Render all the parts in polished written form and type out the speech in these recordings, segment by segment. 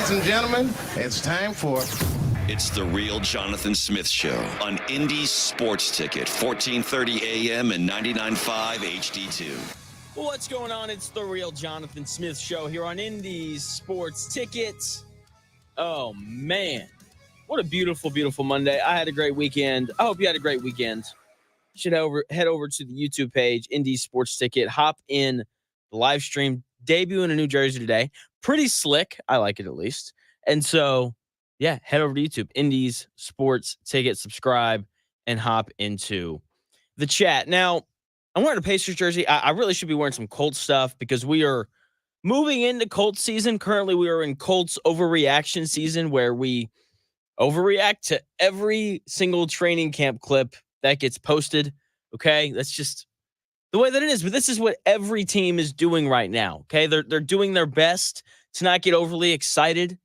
Ladies and gentlemen, it's time for... It's the Real Jonathan Smith Show on Indy Sports Ticket, 1430 AM and 99.5 HD2. What's going on? It's the Real Jonathan Smith Show here on Indy's Sports Ticket. Oh, man. What a beautiful, beautiful Monday. I had a great weekend. I hope you had a great weekend. You should head over to the YouTube page, Indy's Sports Ticket. Hop in the live stream. Debut in New Jersey today. Pretty slick. I like it at least. And so, yeah, head over to YouTube, Indy's Sports Ticket, subscribe, and hop into the chat. Now, I'm wearing a Pacers jersey. I really should be wearing some Colts stuff because we are moving into Colts season. Currently, we are in Colts overreaction season where we overreact to every single training camp clip that gets posted. Okay, that's just the way that it is. But this is what every team is doing right now. Okay, they're doing their best to not get overly excited.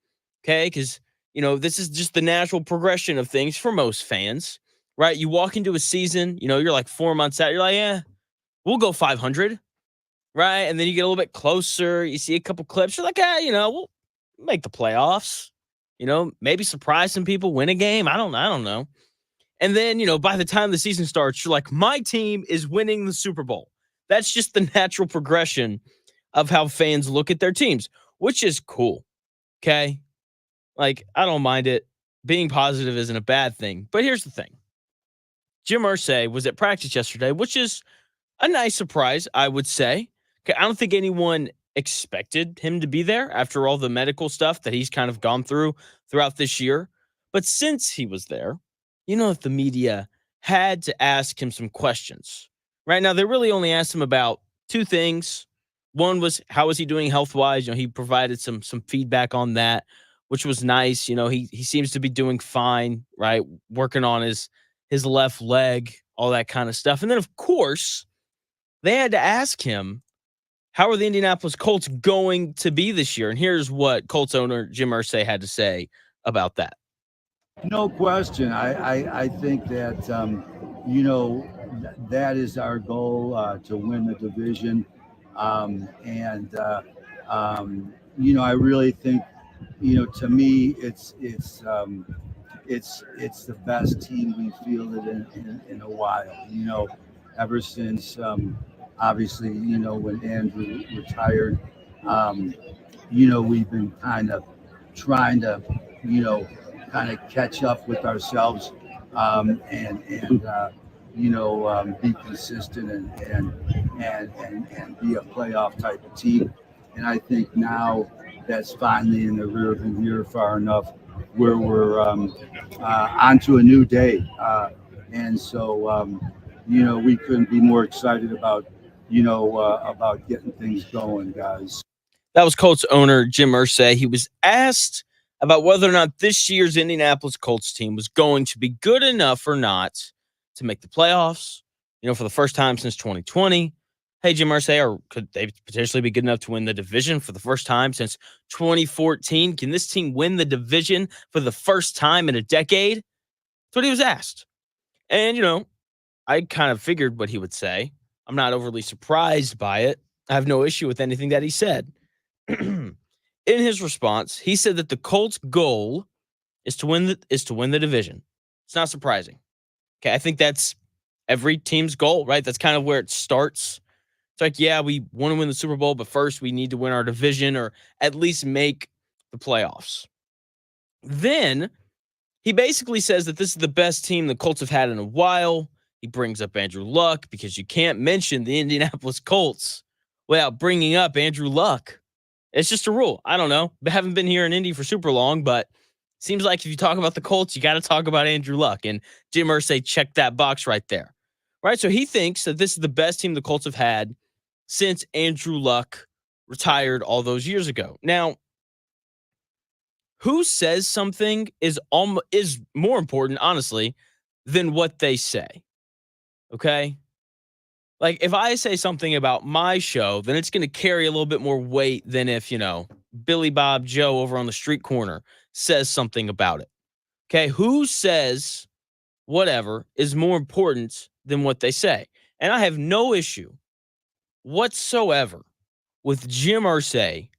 Okay, because this is just the natural progression of things for most fans, right? You walk into a season, you're like 4 months out. You're like, yeah, we'll go 500, right? And then you get a little bit closer. You see a couple clips. You're like, we'll make the playoffs. Maybe surprise some people, win a game. I don't know. And then, by the time the season starts, you're like, my team is winning the Super Bowl. That's just the natural progression of how fans look at their teams, which is cool. Okay? Like, I don't mind it. Being positive isn't a bad thing. But here's the thing. Jim Irsay was at practice yesterday, which is a nice surprise, I would say. Okay, I don't think anyone expected him to be there after all the medical stuff that he's kind of gone through throughout this year. But since he was there, that the media had to ask him some questions. Right now, they really only asked him about two things. One was, how is he doing health-wise? He provided some feedback on that, which was nice. He seems to be doing fine, right? Working on his left leg, all that kind of stuff. And then, of course, they had to ask him, how are the Indianapolis Colts going to be this year? And here's what Colts owner Jim Irsay had to say about that. No question. I think that, that is our goal, to win the division. I really think, to me, it's the best team we've fielded in a while, ever since, obviously, when Andrew retired, we've been kind of trying to, kind of catch up with ourselves, be consistent and be a playoff type of team. And I think now that's finally in the rearview mirror far enough where we're onto a new day. And so, we couldn't be more excited about getting things going, guys. That was Colts owner Jim Irsay. He was asked about whether or not this year's Indianapolis Colts team was going to be good enough or not to make the playoffs, for the first time since 2020. Hey, Jim Irsay, or could they potentially be good enough to win the division for the first time since 2014? Can this team win the division for the first time in a decade? That's what he was asked. And, I kind of figured what he would say. I'm not overly surprised by it. I have no issue with anything that he said. In his response, he said that the Colts' goal is to win the division. It's not surprising. Okay, I think that's every team's goal, right? That's kind of where it starts. It's like, yeah, we want to win the Super Bowl, but first we need to win our division or at least make the playoffs. Then he basically says that this is the best team the Colts have had in a while. He brings up Andrew Luck because you can't mention the Indianapolis Colts without bringing up Andrew Luck. It's just a rule. I don't know. I haven't been here in Indy for super long, but it seems like if you talk about the Colts, you got to talk about Andrew Luck. And Jim Irsay checked that box right there. Right? So he thinks that this is the best team the Colts have had since Andrew Luck retired all those years ago. Now, who says something is more important, honestly, than what they say. Okay? Like, if I say something about my show, then it's going to carry a little bit more weight than if, Billy Bob Joe over on the street corner says something about it. Okay? Who says whatever is more important than what they say? And I have no issue whatsoever with Jim Irsay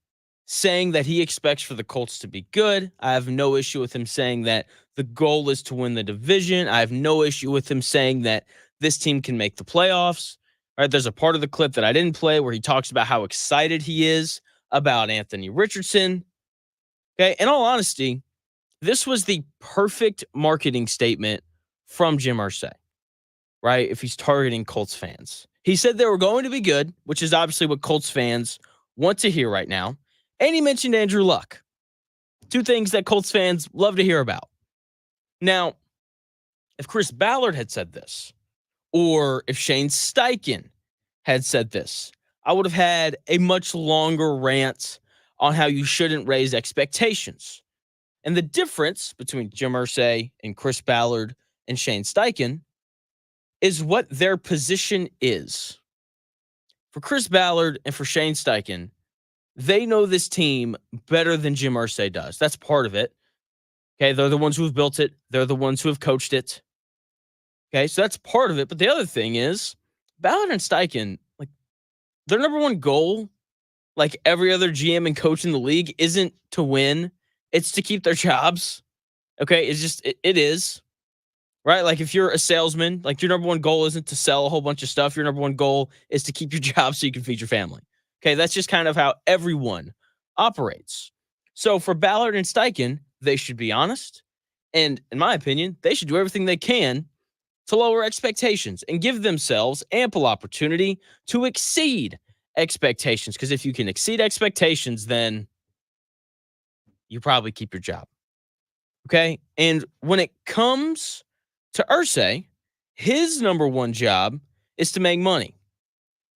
saying that he expects for the Colts to be good. I have no issue with him saying that the goal is to win the division. I have no issue with him saying that this team can make the playoffs. All right, there's a part of the clip that I didn't play where he talks about how excited he is about Anthony Richardson. Okay, in all honesty, this was the perfect marketing statement from Jim Irsay, right? If he's targeting Colts fans. He said they were going to be good, which is obviously what Colts fans want to hear right now. And he mentioned Andrew Luck. Two things that Colts fans love to hear about. Now, if Chris Ballard had said this, or if Shane Steichen had said this, I would have had a much longer rant on how you shouldn't raise expectations. And the difference between Jim Irsay and Chris Ballard and Shane Steichen is what their position is. For Chris Ballard and for Shane Steichen, they know this team better than Jim Irsay does. That's part of it. Okay, they're the ones who have built it. They're the ones who have coached it. Okay, so that's part of it. But the other thing is, Ballard and Steichen, like, their number one goal, like every other GM and coach in the league, isn't to win. It's to keep their jobs. Okay, it's just, it is. Right? Like if you're a salesman, like your number one goal isn't to sell a whole bunch of stuff. Your number one goal is to keep your job so you can feed your family. Okay, that's just kind of how everyone operates. So for Ballard and Steichen, they should be honest. And in my opinion, they should do everything they can to lower expectations and give themselves ample opportunity to exceed expectations. Because if you can exceed expectations, then you probably keep your job. Okay? And when it comes to Irsay, his number one job is to make money.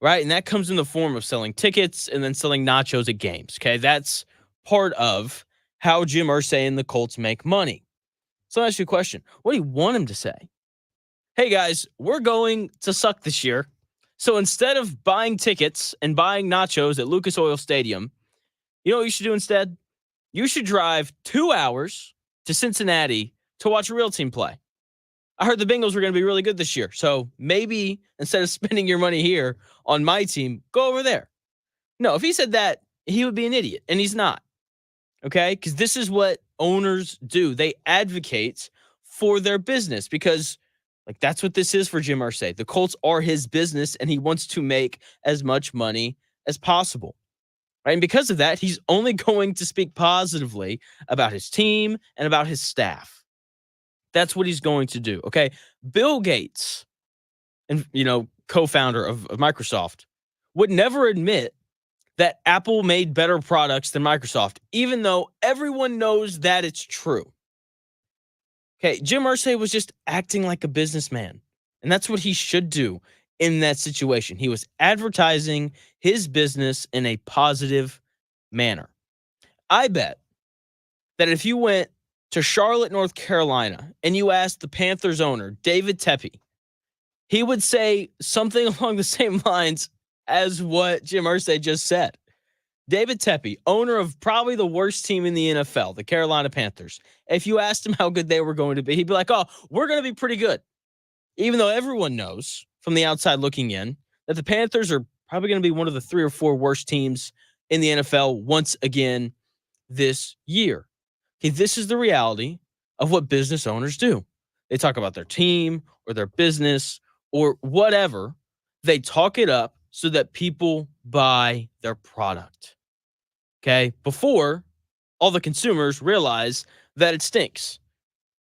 Right? And that comes in the form of selling tickets and then selling nachos at games. Okay? That's part of how Jim Irsay and the Colts make money. So I'll ask you a question. What do you want him to say? Hey guys, we're going to suck this year. So instead of buying tickets and buying nachos at Lucas Oil Stadium, you know what you should do instead? You should drive 2 hours to Cincinnati to watch a real team play. I heard the Bengals were going to be really good this year. So maybe instead of spending your money here on my team, go over there. No, if he said that, he would be an idiot, and he's not. Okay? Because this is what owners do. They advocate for their business because, like, that's what this is for Jim Irsay. The Colts are his business, and he wants to make as much money as possible. Right? And because of that, he's only going to speak positively about his team and about his staff. That's what he's going to do. Okay. Bill Gates, and co-founder of Microsoft, would never admit that Apple made better products than Microsoft, even though everyone knows that it's true. Okay. Jim Irsay was just acting like a businessman. And that's what he should do in that situation. He was advertising his business in a positive manner. I bet that if you went to Charlotte, North Carolina, and you asked the Panthers owner, David Tepy, he would say something along the same lines as what Jim Irsay just said. David Tepy, owner of probably the worst team in the NFL, the Carolina Panthers. If you asked him how good they were going to be, he'd be like, oh, we're going to be pretty good. Even though everyone knows from the outside looking in that the Panthers are probably going to be one of the 3 or 4 worst teams in the NFL once again this year. Okay, this is the reality of what business owners do. They talk about their team or their business or whatever. They talk it up so that people buy their product. Okay, before all the consumers realize that it stinks.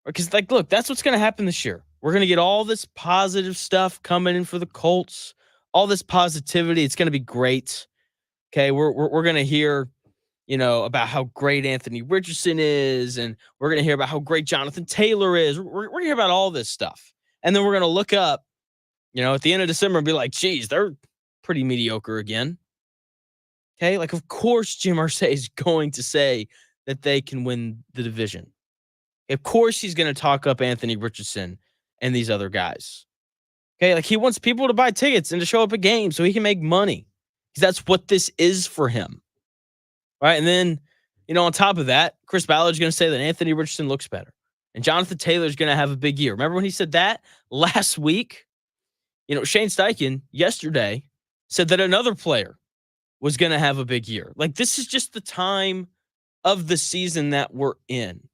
Because, like, look, that's what's going to happen this year. We're going to get all this positive stuff coming in for the Colts, all this positivity. It's going to be great. Okay, we're going to hear about how great Anthony Richardson is, and we're going to hear about how great Jonathan Taylor is. We're going to hear about all this stuff. And then we're going to look up, at the end of December and be like, geez, they're pretty mediocre again. Okay, like, of course Jim Irsay is going to say that they can win the division. Of course he's going to talk up Anthony Richardson and these other guys. Okay, like, he wants people to buy tickets and to show up at games so he can make money. Because that's what this is for him. Right, and then, on top of that, Chris Ballard's going to say that Anthony Richardson looks better. And Jonathan Taylor's going to have a big year. Remember when he said that last week? Shane Steichen yesterday said that another player was going to have a big year. Like, this is just the time of the season that we're in.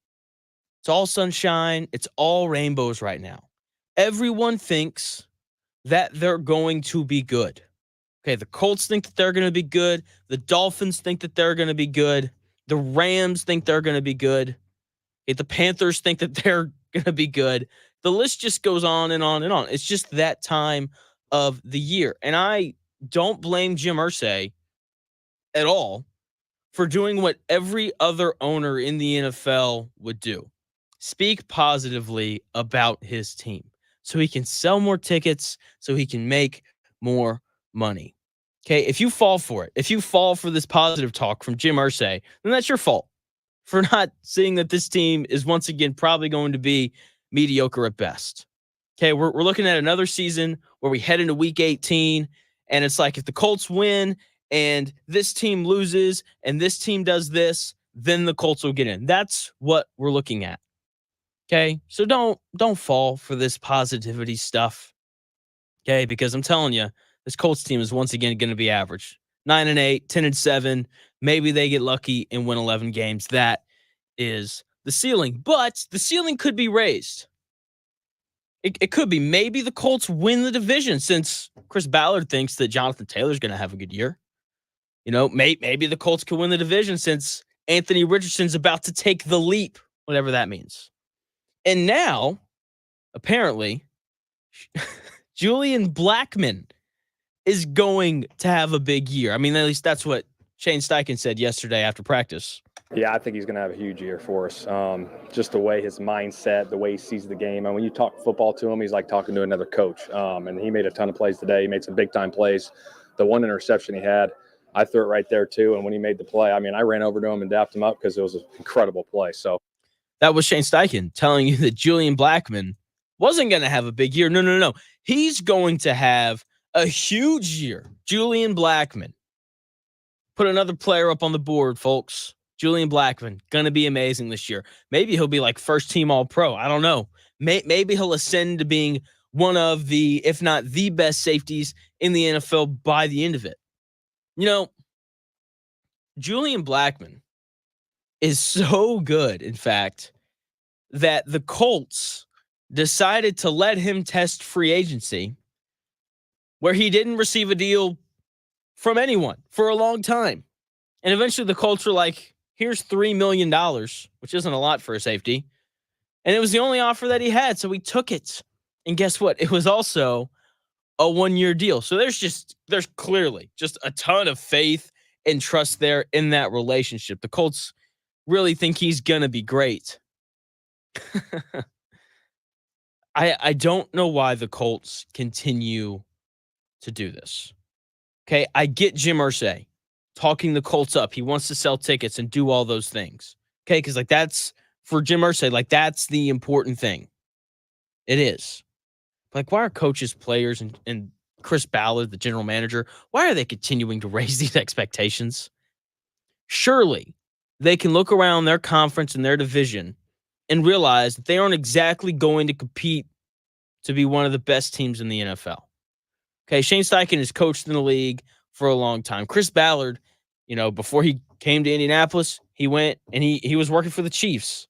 It's all sunshine. It's all rainbows right now. Everyone thinks that they're going to be good. Okay, the Colts think that they're going to be good. The Dolphins think that they're going to be good. The Rams think they're going to be good. Okay, the Panthers think that they're going to be good. The list just goes on and on and on. It's just that time of the year. And I don't blame Jim Irsay at all for doing what every other owner in the NFL would do. Speak positively about his team so he can sell more tickets, so he can make more money. Okay, if you fall for it, if you fall for this positive talk from Jim Irsay, then that's your fault for not seeing that this team is once again probably going to be mediocre at best. Okay, we're looking at another season where we head into week 18, and it's like if the Colts win and this team loses and this team does this, then the Colts will get in. That's what we're looking at. Okay, so don't fall for this positivity stuff. Okay, because I'm telling you, this Colts team is once again going to be average. 9-8, 10-7. Maybe they get lucky and win 11 games. That is the ceiling. But the ceiling could be raised. It could be. Maybe the Colts win the division since Chris Ballard thinks that Jonathan Taylor's going to have a good year. You know, maybe the Colts could win the division since Anthony Richardson's about to take the leap, whatever that means. And now, apparently, Julian Blackmon is going to have a big year. I mean, at least that's what Shane Steichen said yesterday after practice. Yeah, I think he's going to have a huge year for us. Just the way his mindset, the way he sees the game. And when you talk football to him, he's like talking to another coach. And he made a ton of plays today. He made some big-time plays. The one interception he had, I threw it right there too. And when he made the play, I mean, I ran over to him and dapped him up because it was an incredible play. So that was Shane Steichen telling you that Julian Blackmon wasn't going to have a big year. No. He's going to have a huge year. Julian Blackmon. Put another player up on the board, folks. Julian Blackmon, going to be amazing this year. Maybe he'll be like first team All-Pro. I don't know. Maybe he'll ascend to being one of the, if not the best safeties in the NFL by the end of it. You know, Julian Blackmon is so good, in fact, that the Colts decided to let him test free agency where he didn't receive a deal from anyone for a long time. And eventually the Colts were like, here's $3 million, which isn't a lot for a safety. And it was the only offer that he had, so he took it. And guess what? It was also a one-year deal. So there's clearly just a ton of faith and trust there in that relationship. The Colts really think he's going to be great. I don't know why the Colts continue to do this. Okay, I get Jim Irsay talking the Colts up. He wants to sell tickets and do all those things. Okay, because like that's for Jim Irsay, like that's the important thing. It is. Like, why are coaches, players, and Chris Ballard, the general manager, why are they continuing to raise these expectations? Surely they can look around their conference and their division and realize that they aren't exactly going to compete to be one of the best teams in the NFL. Okay, Shane Steichen has coached in the league for a long time. Chris Ballard, before he came to Indianapolis, he went and he was working for the Chiefs.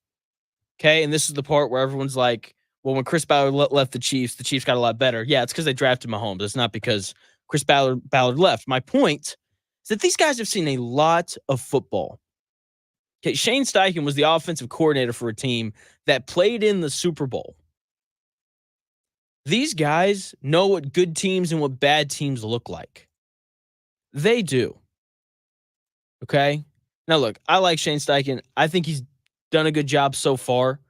Okay, and this is the part where everyone's like, well, when Chris Ballard left the Chiefs got a lot better. Yeah, it's because they drafted Mahomes. It's not because Chris Ballard left. My point is that these guys have seen a lot of football. Okay, Shane Steichen was the offensive coordinator for a team that played in the Super Bowl. These guys know what good teams and what bad teams look like. They do. Okay? Now, look, I like Shane Steichen. I think he's done a good job so far.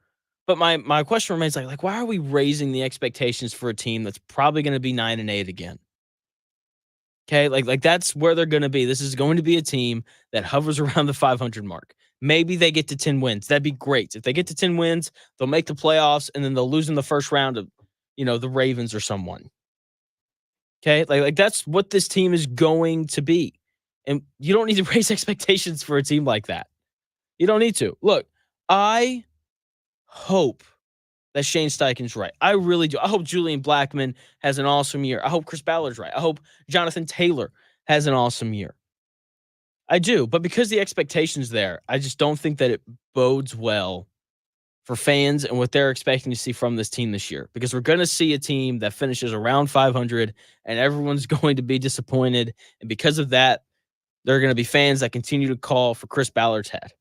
But my question remains like, why are we raising the expectations for a team that's probably going to be 9-8 again? Okay, like that's where they're going to be. This is going to be a team that hovers around the 500 mark. Maybe they get to 10 wins. That'd be great. If they get to 10 wins, they'll make the playoffs, and then they'll lose in the first round of, the Ravens or someone. Okay, like that's what this team is going to be. And you don't need to raise expectations for a team like that. You don't need to. Look, I hope that Shane Steichen's right. I really do. I hope Julian Blackmon has an awesome year. I hope Chris Ballard's right. I hope Jonathan Taylor has an awesome year. I do, but because the expectation's there, I just don't think that it bodes well for fans and what they're expecting to see from this team this year. Because we're going to see a team that finishes around 500, and everyone's going to be disappointed. And because of that, there are going to be fans that continue to call for Chris Ballard's head.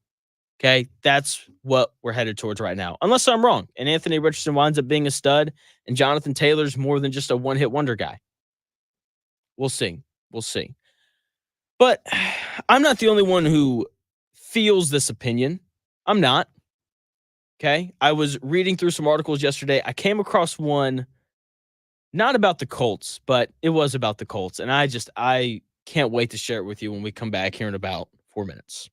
Okay, that's what we're headed towards right now. Unless I'm wrong, and Anthony Richardson winds up being a stud, and Jonathan Taylor's more than just a one-hit wonder guy. We'll see. We'll see. But I'm not the only one who feels this opinion. I'm not. Okay. I was reading through some articles yesterday. I came across one not about the Colts, but it was about the Colts. And I can't wait to share it with you when we come back here in about 4 minutes.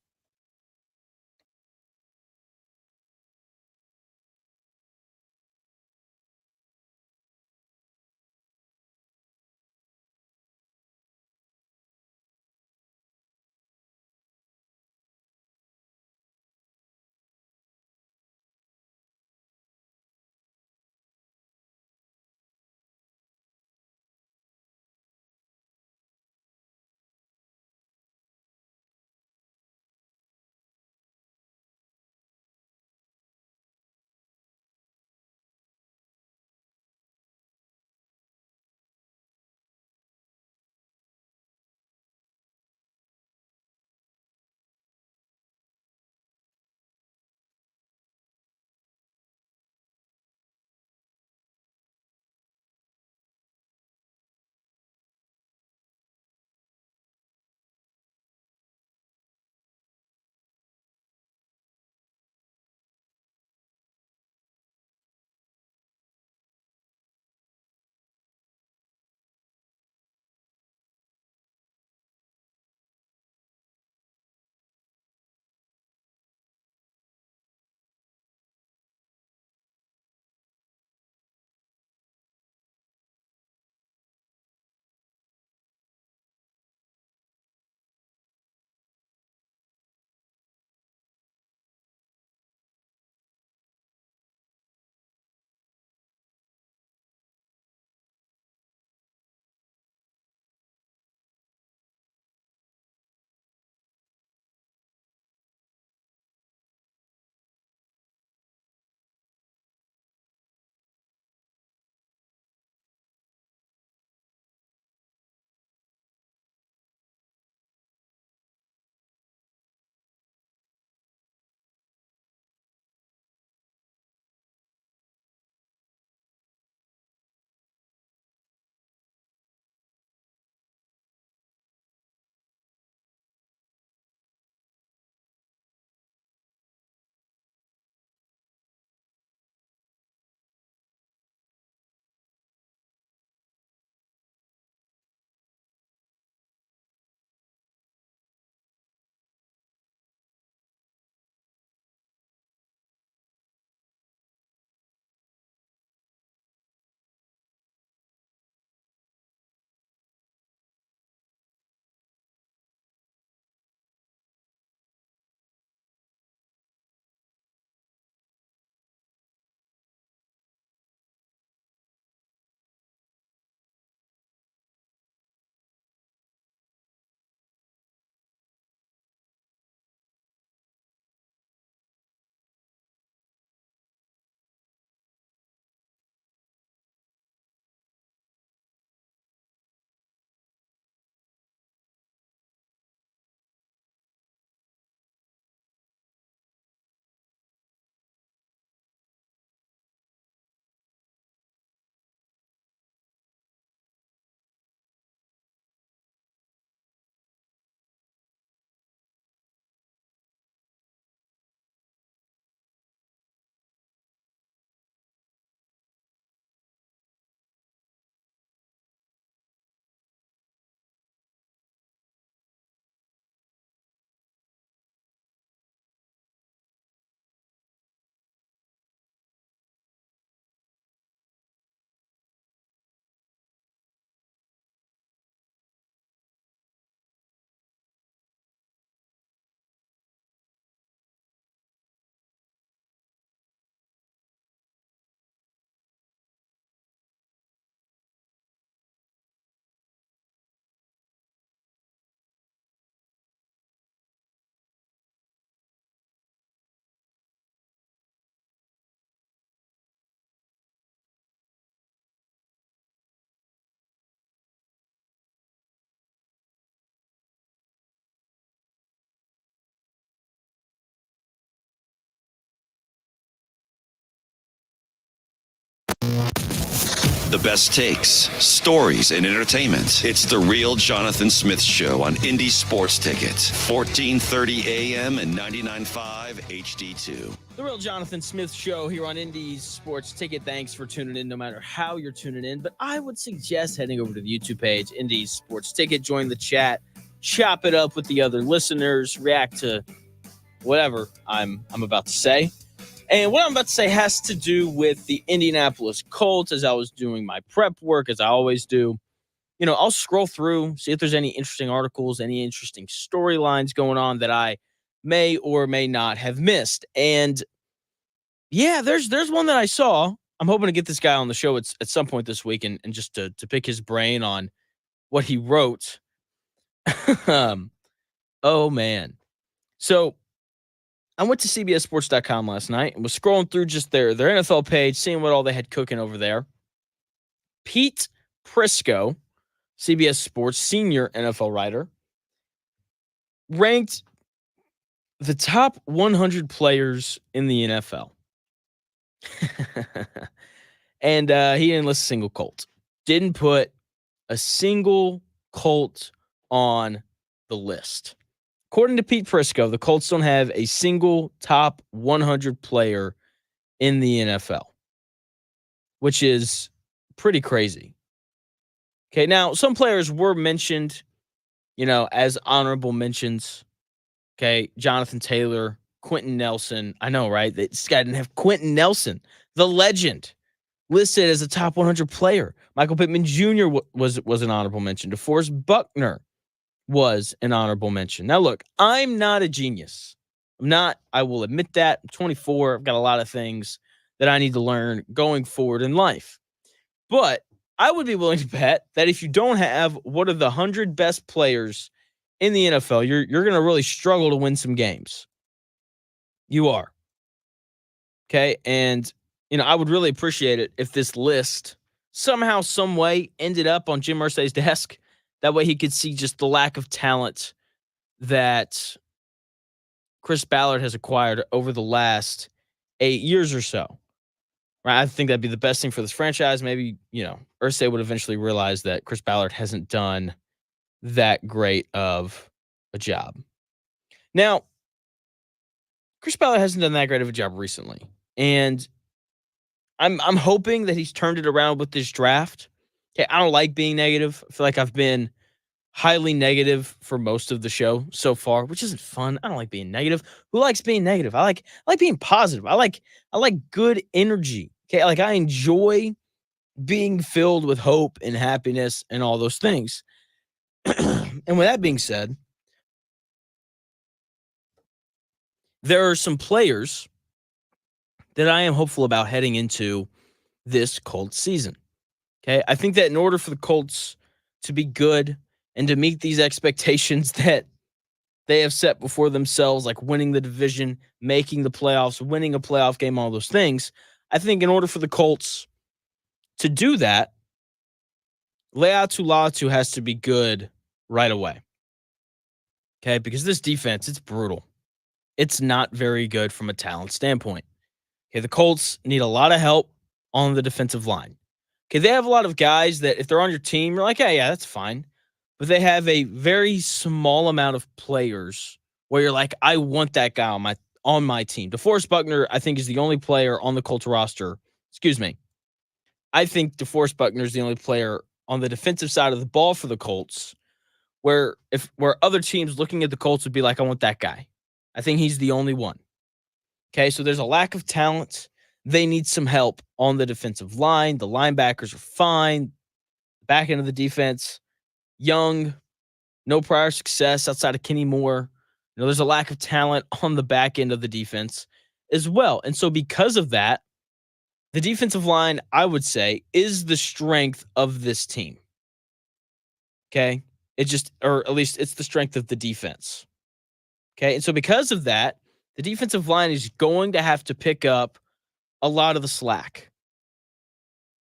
The best takes, stories, and entertainment. It's The Real Jonathan Smith Show on Indy Sports Ticket, 1430 AM and 99.5 HD2. The Real Jonathan Smith Show here on Indy's Sports Ticket. Thanks for tuning in no matter how you're tuning in. But I would suggest heading over to the YouTube page, Indy's Sports Ticket. Join the chat. Chop it up with the other listeners. React to whatever I'm about to say. And what I'm about to say has to do with the Indianapolis Colts. As I was doing my prep work, as I always do, I'll scroll through, see if there's any interesting articles, any interesting storylines going on that I may or may not have missed. And yeah, there's one that I saw. I'm hoping to get this guy on the show at some point this week and just to pick his brain on what he wrote. Oh, man. So I went to CBSSports.com last night and was scrolling through just their NFL page, seeing what all they had cooking over there. Pete Prisco, CBS Sports senior NFL writer, ranked the top 100 players in the NFL. And he didn't list a single Colt. Didn't put a single Colt on the list. According to Pete Prisco, the Colts don't have a single top 100 player in the NFL, which is pretty crazy. Okay, now some players were mentioned, as honorable mentions. Okay, Jonathan Taylor, Quentin Nelson. I know, right? This guy didn't have Quentin Nelson, the legend, listed as a top 100 player. Michael Pittman Jr. was an honorable mention. DeForest Buckner was an honorable mention. Now, look, I'm not a genius. I will admit that. I'm 24. I've got a lot of things that I need to learn going forward in life. But I would be willing to bet that if you don't have one of the 100 best players in the NFL, you're going to really struggle to win some games. You are. Okay? And, I would really appreciate it if this list somehow, some way ended up on Jim Irsay's desk. That way he could see just the lack of talent that Chris Ballard has acquired over the last 8 years or so. Right? I think that'd be the best thing for this franchise. Maybe, Irsay would eventually realize that Chris Ballard hasn't done that great of a job. Now, Chris Ballard hasn't done that great of a job recently. And I'm hoping that he's turned it around with this draft. Okay, I don't like being negative. I feel like I've been highly negative for most of the show so far, which isn't fun. I don't like being negative. Who likes being negative? I like being positive. I like good energy. Okay, I enjoy being filled with hope and happiness and all those things. And with that being said, there are some players that I am hopeful about heading into this Colts season. Okay, I think that in order for the Colts to be good and to meet these expectations that they have set before themselves, like winning the division, making the playoffs, winning a playoff game, all those things, I think in order for the Colts to do that, Laiatu Latu has to be good right away. Okay, because this defense, it's brutal. It's not very good from a talent standpoint. Okay, the Colts need a lot of help on the defensive line. Okay, they have a lot of guys that if they're on your team, you're like, hey, yeah, that's fine. But they have a very small amount of players where you're like, I want that guy on my team. DeForest Buckner, I think, is the only player on the Colts roster. Excuse me. I think DeForest Buckner is the only player on the defensive side of the ball for the Colts where other teams looking at the Colts would be like, I want that guy. I think he's the only one. Okay, so there's a lack of talent. They need some help on the defensive line. The linebackers are fine. Back end of the defense, young, no prior success outside of Kenny Moore. There's a lack of talent on the back end of the defense as well. And so because of that, the defensive line, I would say, is the strength of this team. Okay? Or at least it's the strength of the defense. Okay? And so because of that, the defensive line is going to have to pick up a lot of the slack.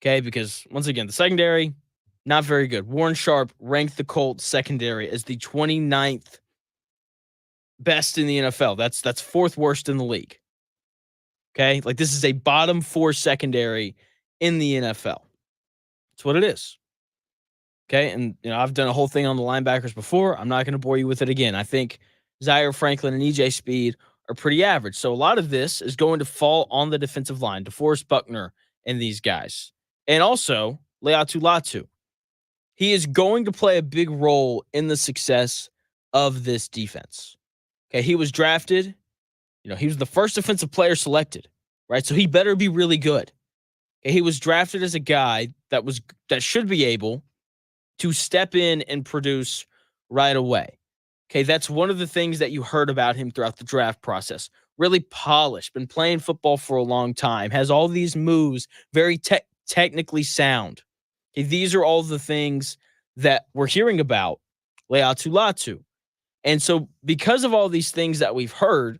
Okay? Because, once again, the secondary, not very good. Warren Sharp ranked the Colts secondary as the 29th best in the NFL. That's fourth worst in the league. Okay? Like, this is a bottom four secondary in the NFL. It's what it is. Okay. And, I've done a whole thing on the linebackers before. I'm not going to bore you with it again. I think Zaire Franklin and EJ Speed are pretty average. So a lot of this is going to fall on the defensive line, DeForest Buckner and these guys. And also Leatu Latu. He is going to play a big role in the success of this defense. Okay. He was drafted. He was the first defensive player selected, right? So he better be really good. Okay, he was drafted as a guy that should be able to step in and produce right away. Okay, that's one of the things that you heard about him throughout the draft process. Really polished, been playing football for a long time, has all these moves, very technically sound. Okay, these are all the things that we're hearing about Leatu Latu. And so because of all these things that we've heard,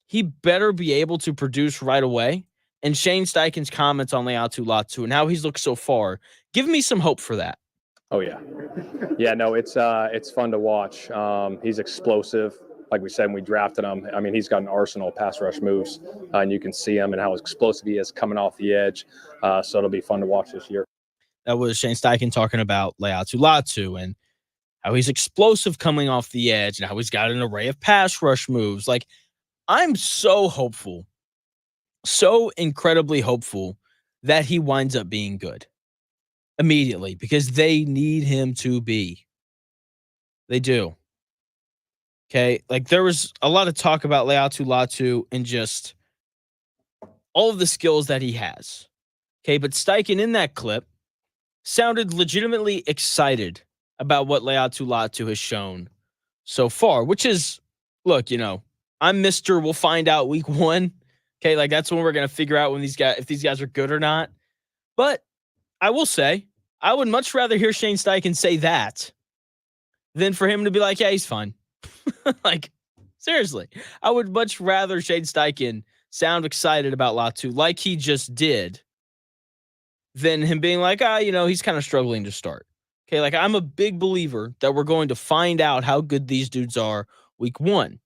he better be able to produce right away. And Shane Steichen's comments on Leatu Latu and how he's looked so far, give me some hope for that. Oh yeah. Yeah, no, it's fun to watch. He's explosive. Like we said when we drafted him, I mean, he's got an arsenal of pass rush moves, and you can see him and how explosive he is coming off the edge. So it'll be fun to watch this year. That was Shane Steichen talking about Leatu Latu and how he's explosive coming off the edge and how he's got an array of pass rush moves. Like, I'm so hopeful, so incredibly hopeful that he winds up being good immediately because they need him to be. They do. Okay. Like, there was a lot of talk about Leatu Latu and just all of the skills that he has. Okay. But Steichen in that clip sounded legitimately excited about what Leatu Latu has shown so far, which is, look, I'm Mr. We'll find out week 1. Okay. Like, that's when we're going to figure out if these guys are good or not. But I will say, I would much rather hear Shane Steichen say that than for him to be like, yeah, he's fine. Like, seriously, I would much rather Shane Steichen sound excited about Latu like he just did than him being like, he's kind of struggling to start. Okay, like, I'm a big believer that we're going to find out how good these dudes are week 1.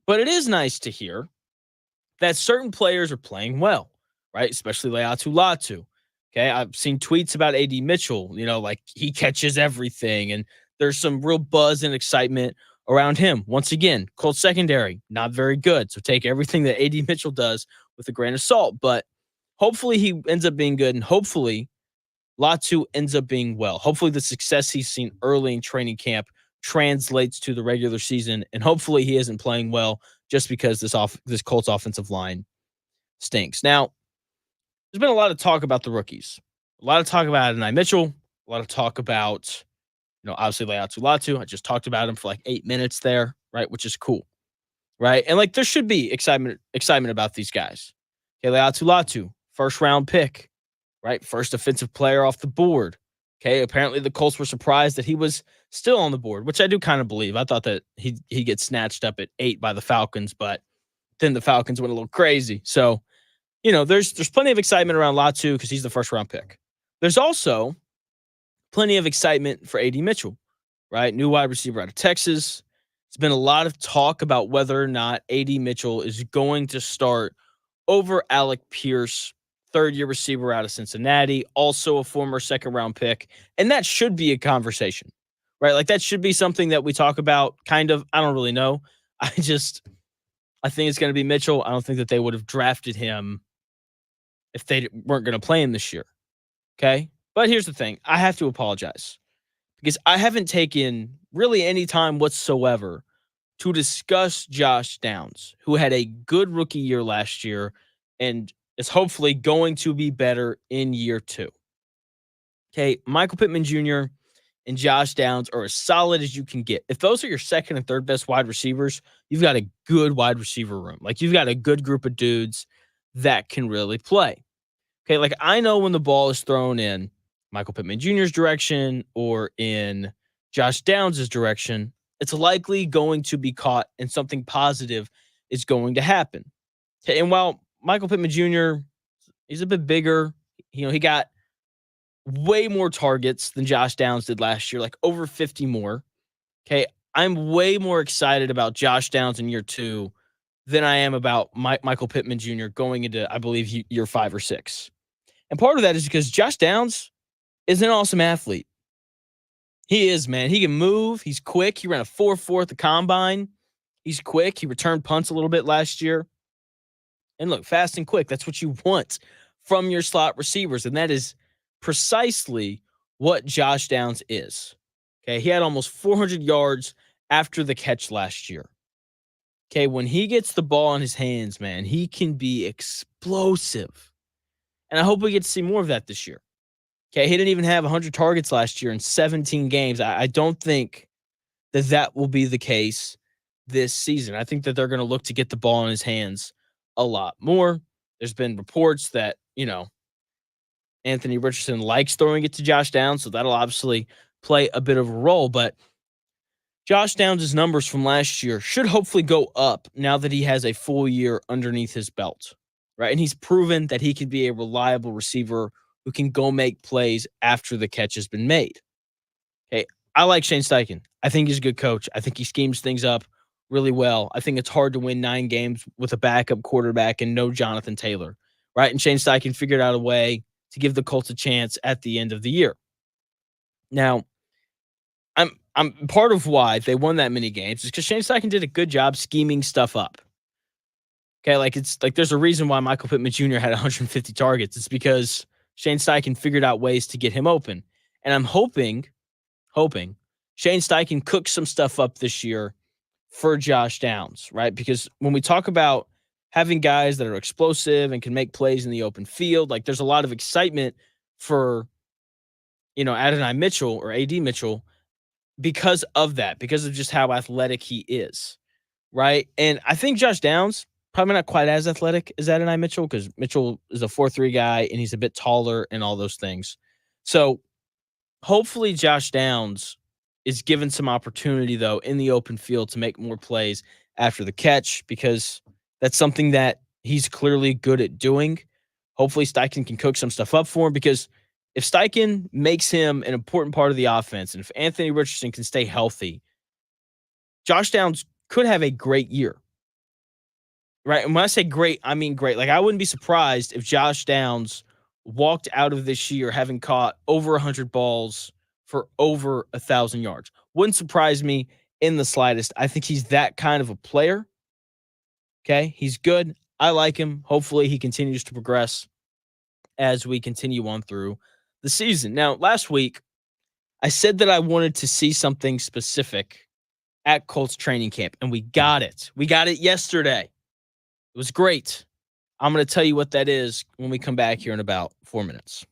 But it is nice to hear that certain players are playing well, right? Especially Leatu Latu. Okay, I've seen tweets about AD Mitchell, like he catches everything, and there's some real buzz and excitement around him. Once again, Colts secondary, not very good. So take everything that AD Mitchell does with a grain of salt. But hopefully he ends up being good, and hopefully Latu ends up being well. Hopefully the success he's seen early in training camp translates to the regular season, and hopefully he isn't playing well just because this Colts offensive line stinks. Now, there's been a lot of talk about the rookies. A lot of talk about Adonai Mitchell. A lot of talk about, obviously Leatu Latu. I just talked about him for like 8 minutes there, right? Which is cool, right? And like, there should be excitement about these guys. Okay, Leatu Latu, first round pick, right? First defensive player off the board. Okay, apparently the Colts were surprised that he was still on the board, which I do kind of believe. I thought that he gets snatched up at 8 by the Falcons, but then the Falcons went a little crazy. So, there's plenty of excitement around Latu because he's the first round pick. There's also plenty of excitement for AD Mitchell, right? New wide receiver out of Texas. It's been a lot of talk about whether or not AD Mitchell is going to start over Alec Pierce, third-year receiver out of Cincinnati, also a former second-round pick. And that should be a conversation, right? Like, that should be something that we talk about, kind of. I don't really know. I think it's going to be Mitchell. I don't think that they would have drafted him if they weren't going to play him this year. Okay? But here's the thing. I have to apologize because I haven't taken really any time whatsoever to discuss Josh Downs, who had a good rookie year last year and is hopefully going to be better in year 2. Okay, Michael Pittman Jr. and Josh Downs are as solid as you can get. If those are your second and third best wide receivers, you've got a good wide receiver room. Like, you've got a good group of dudes that can really play. Okay, like, I know when the ball is thrown in Michael Pittman Jr.'s direction or in Josh Downs' direction, it's likely going to be caught and something positive is going to happen. Okay, and while Michael Pittman Jr., he's a bit bigger, he got way more targets than Josh Downs did last year, like over 50 more. Okay, I'm way more excited about Josh Downs in year 2 than I am about Michael Pittman Jr. going into, I believe, year 5 or 6. And part of that is because Josh Downs, is an awesome athlete. He is, man. He can move. He's quick. He ran a 4.4 at the combine. He's quick. He returned punts a little bit last year. And look, fast and quick. That's what you want from your slot receivers. And that is precisely what Josh Downs is. Okay. He had almost 400 yards after the catch last year. Okay. When he gets the ball in his hands, man, he can be explosive. And I hope we get to see more of that this year. Okay. He didn't even have 100 targets last year in 17 games. I don't think that will be the case this season. I think that they're going to look to get the ball in his hands a lot more. There's been reports that, Anthony Richardson likes throwing it to Josh Downs, so that'll obviously play a bit of a role. But Josh Downs' numbers from last year should hopefully go up now that he has a full year underneath his belt, right? And he's proven that he can be a reliable receiver who can go make plays after the catch has been made. Okay, I like Shane Steichen. I think he's a good coach. I think he schemes things up really well. I think it's hard to win 9 games with a backup quarterback and no Jonathan Taylor, right? And Shane Steichen figured out a way to give the Colts a chance at the end of the year. Now, I'm part of why they won that many games is because Shane Steichen did a good job scheming stuff up. Okay, there's a reason why Michael Pittman Jr. had 150 targets. It's because Shane Steichen figured out ways to get him open. And I'm hoping Shane Steichen cooks some stuff up this year for Josh Downs, right? Because when we talk about having guys that are explosive and can make plays in the open field, like there's a lot of excitement for, Adonai Mitchell or AD Mitchell because of that, because of just how athletic he is, right? And I think Josh Downs, probably not quite as athletic as Adonai Mitchell because Mitchell is a 4.3 guy and he's a bit taller and all those things. So hopefully Josh Downs is given some opportunity, though, in the open field to make more plays after the catch because that's something that he's clearly good at doing. Hopefully Steichen can cook some stuff up for him because if Steichen makes him an important part of the offense and if Anthony Richardson can stay healthy, Josh Downs could have a great year. Right? And when I say great, I mean great. Like I wouldn't be surprised if Josh Downs walked out of this year having caught over 100 balls for over 1,000 yards. Wouldn't surprise me in the slightest. I think he's that kind of a player. Okay, he's good. I like him. Hopefully he continues to progress as we continue on through the season. Now, last week, I said that I wanted to see something specific at Colts training camp, and we got it. We got it yesterday. It was great. I'm going to tell you what that is when we come back here in about 4 minutes.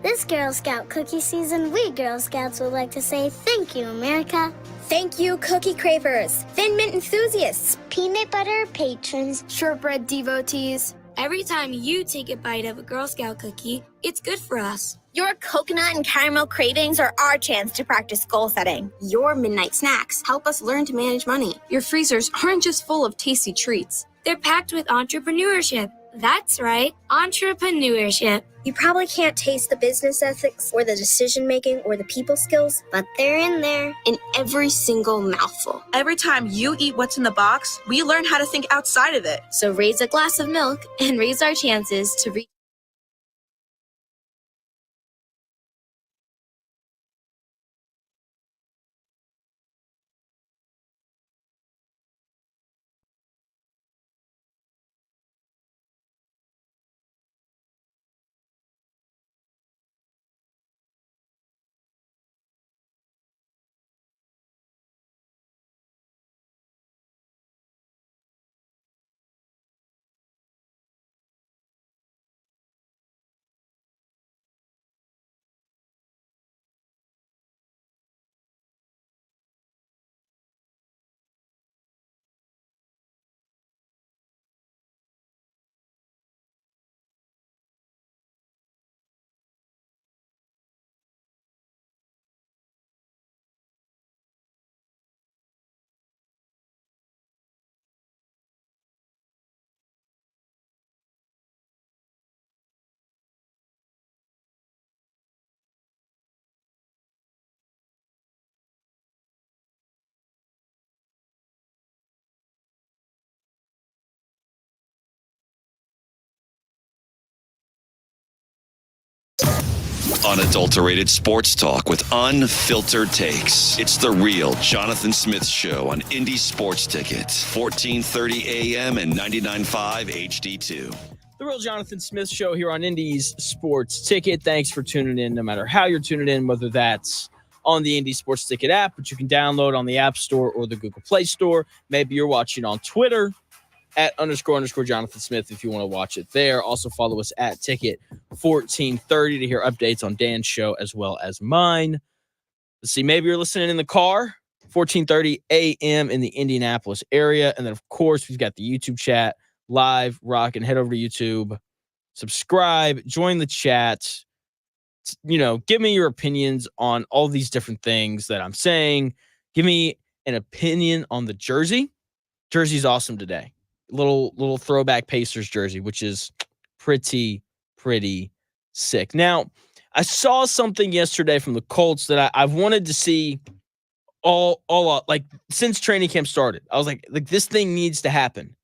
This Girl Scout cookie season, we Girl Scouts would like to say thank you, America. Thank you, cookie cravers, Thin Mint enthusiasts, Peanut butter patrons, shortbread devotees. Every time you take a bite of a Girl Scout cookie, it's good for us. Your coconut and caramel cravings are our chance to practice goal setting. Your midnight snacks help us learn to manage money. Your freezers aren't just full of tasty treats. They're packed with entrepreneurship. That's right, entrepreneurship. You probably can't taste the business ethics or the decision-making or the people skills, but they're in there in every single mouthful. Every time you eat what's in the box, we learn how to think outside of it. So raise a glass of milk and raise our chances to reach. Unadulterated sports talk with unfiltered takes. It's the real Jonathan Smith Show on Indy Sports Ticket, 1430 AM and 99.5 HD2. The real Jonathan Smith Show here on Indy's Sports Ticket. Thanks for tuning in, no matter how you're tuning in, whether that's on the Indy Sports Ticket app, which you can download on the App Store or the Google Play Store. Maybe you're watching on Twitter at _ Jonathan Smith if you want to watch it there. Also follow us at Ticket 1430 to hear updates on Dan's show as well as mine. Let's see, maybe you're listening in the car, 1430 a.m. in the Indianapolis area. And then, of course, we've got the YouTube chat live, rocking. Head over to YouTube, subscribe, join the chat. Give me your opinions on all these different things that I'm saying. Give me an opinion on the jersey. Jersey's awesome today. Little throwback Pacers jersey, which is pretty sick. Now, I saw something yesterday from the Colts that I've wanted to see all like since training camp started. I was like this thing needs to happen.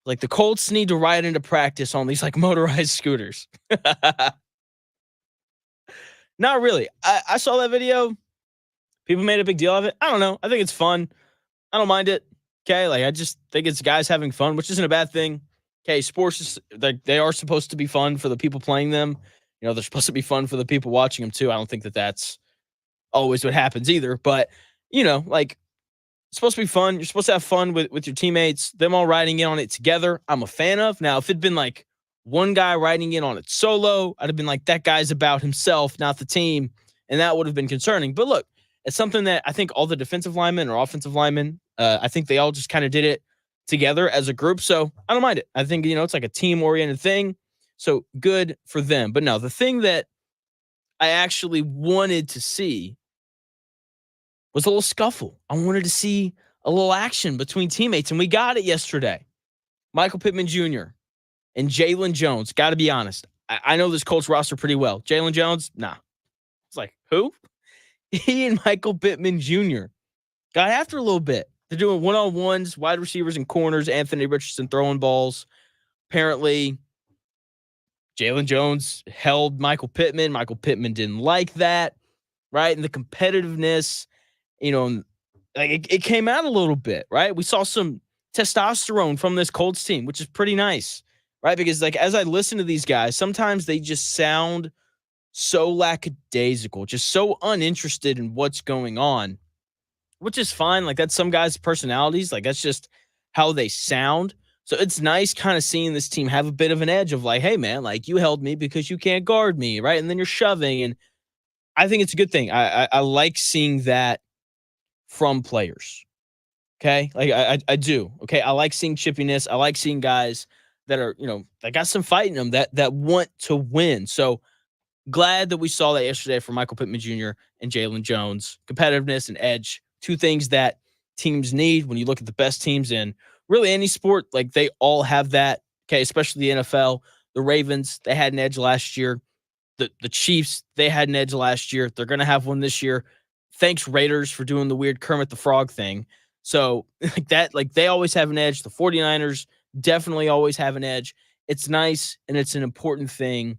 Like the Colts need to ride into practice on these like motorized scooters. Not really. I saw that video. People made a big deal of it. I don't know. I think it's fun. I don't mind it. Okay, like I just think it's guys having fun, which isn't a bad thing. Okay, sports is like they are supposed to be fun for the people playing them. They're supposed to be fun for the people watching them too. I don't think that that's always what happens either. But like it's supposed to be fun. You're supposed to have fun with your teammates. Them all riding in on it together, I'm a fan of. Now, if it'd been like one guy riding in on it solo, I'd have been like, that guy's about himself, not the team, and that would have been concerning. But look, it's something that I think all the defensive linemen or offensive linemen, I think they all just kind of did it together as a group. So I don't mind it. I think, it's like a team-oriented thing. So good for them. But no, the thing that I actually wanted to see was a little scuffle. I wanted to see a little action between teammates, and we got it yesterday. Michael Pittman Jr. and Jalen Jones. Got to be honest. I know this Colts roster pretty well. Jalen Jones, nah. It's like, who? He and Michael Pittman Jr. got after a little bit. They're doing one-on-ones, wide receivers and corners, Anthony Richardson throwing balls. Apparently, Jalen Jones held Michael Pittman. Michael Pittman didn't like that, right? And the competitiveness, like it came out a little bit, right? We saw some testosterone from this Colts team, which is pretty nice, right? Because like as I listen to these guys, sometimes they just sound so lackadaisical, just so uninterested in what's going on, which is fine. Like that's some guys' personalities. Like that's just how they sound. So it's nice kind of seeing this team have a bit of an edge of like, hey, man, like you held me because you can't guard me, right? And then you're shoving. And I think it's a good thing. I like seeing that from players. Okay. Like I do. Okay. I like seeing chippiness. I like seeing guys that are, that got some fight in them that want to win. So glad that we saw that yesterday from Michael Pittman Jr. and Jalen Jones. Competitiveness and edge, two things that teams need when you look at the best teams in really any sport. Like they all have that. Okay. Especially the NFL. The Ravens, they had an edge last year. The Chiefs, they had an edge last year. They're going to have one this year. Thanks, Raiders, for doing the weird Kermit the Frog thing. So they always have an edge. The 49ers definitely always have an edge. It's nice, and it's an important thing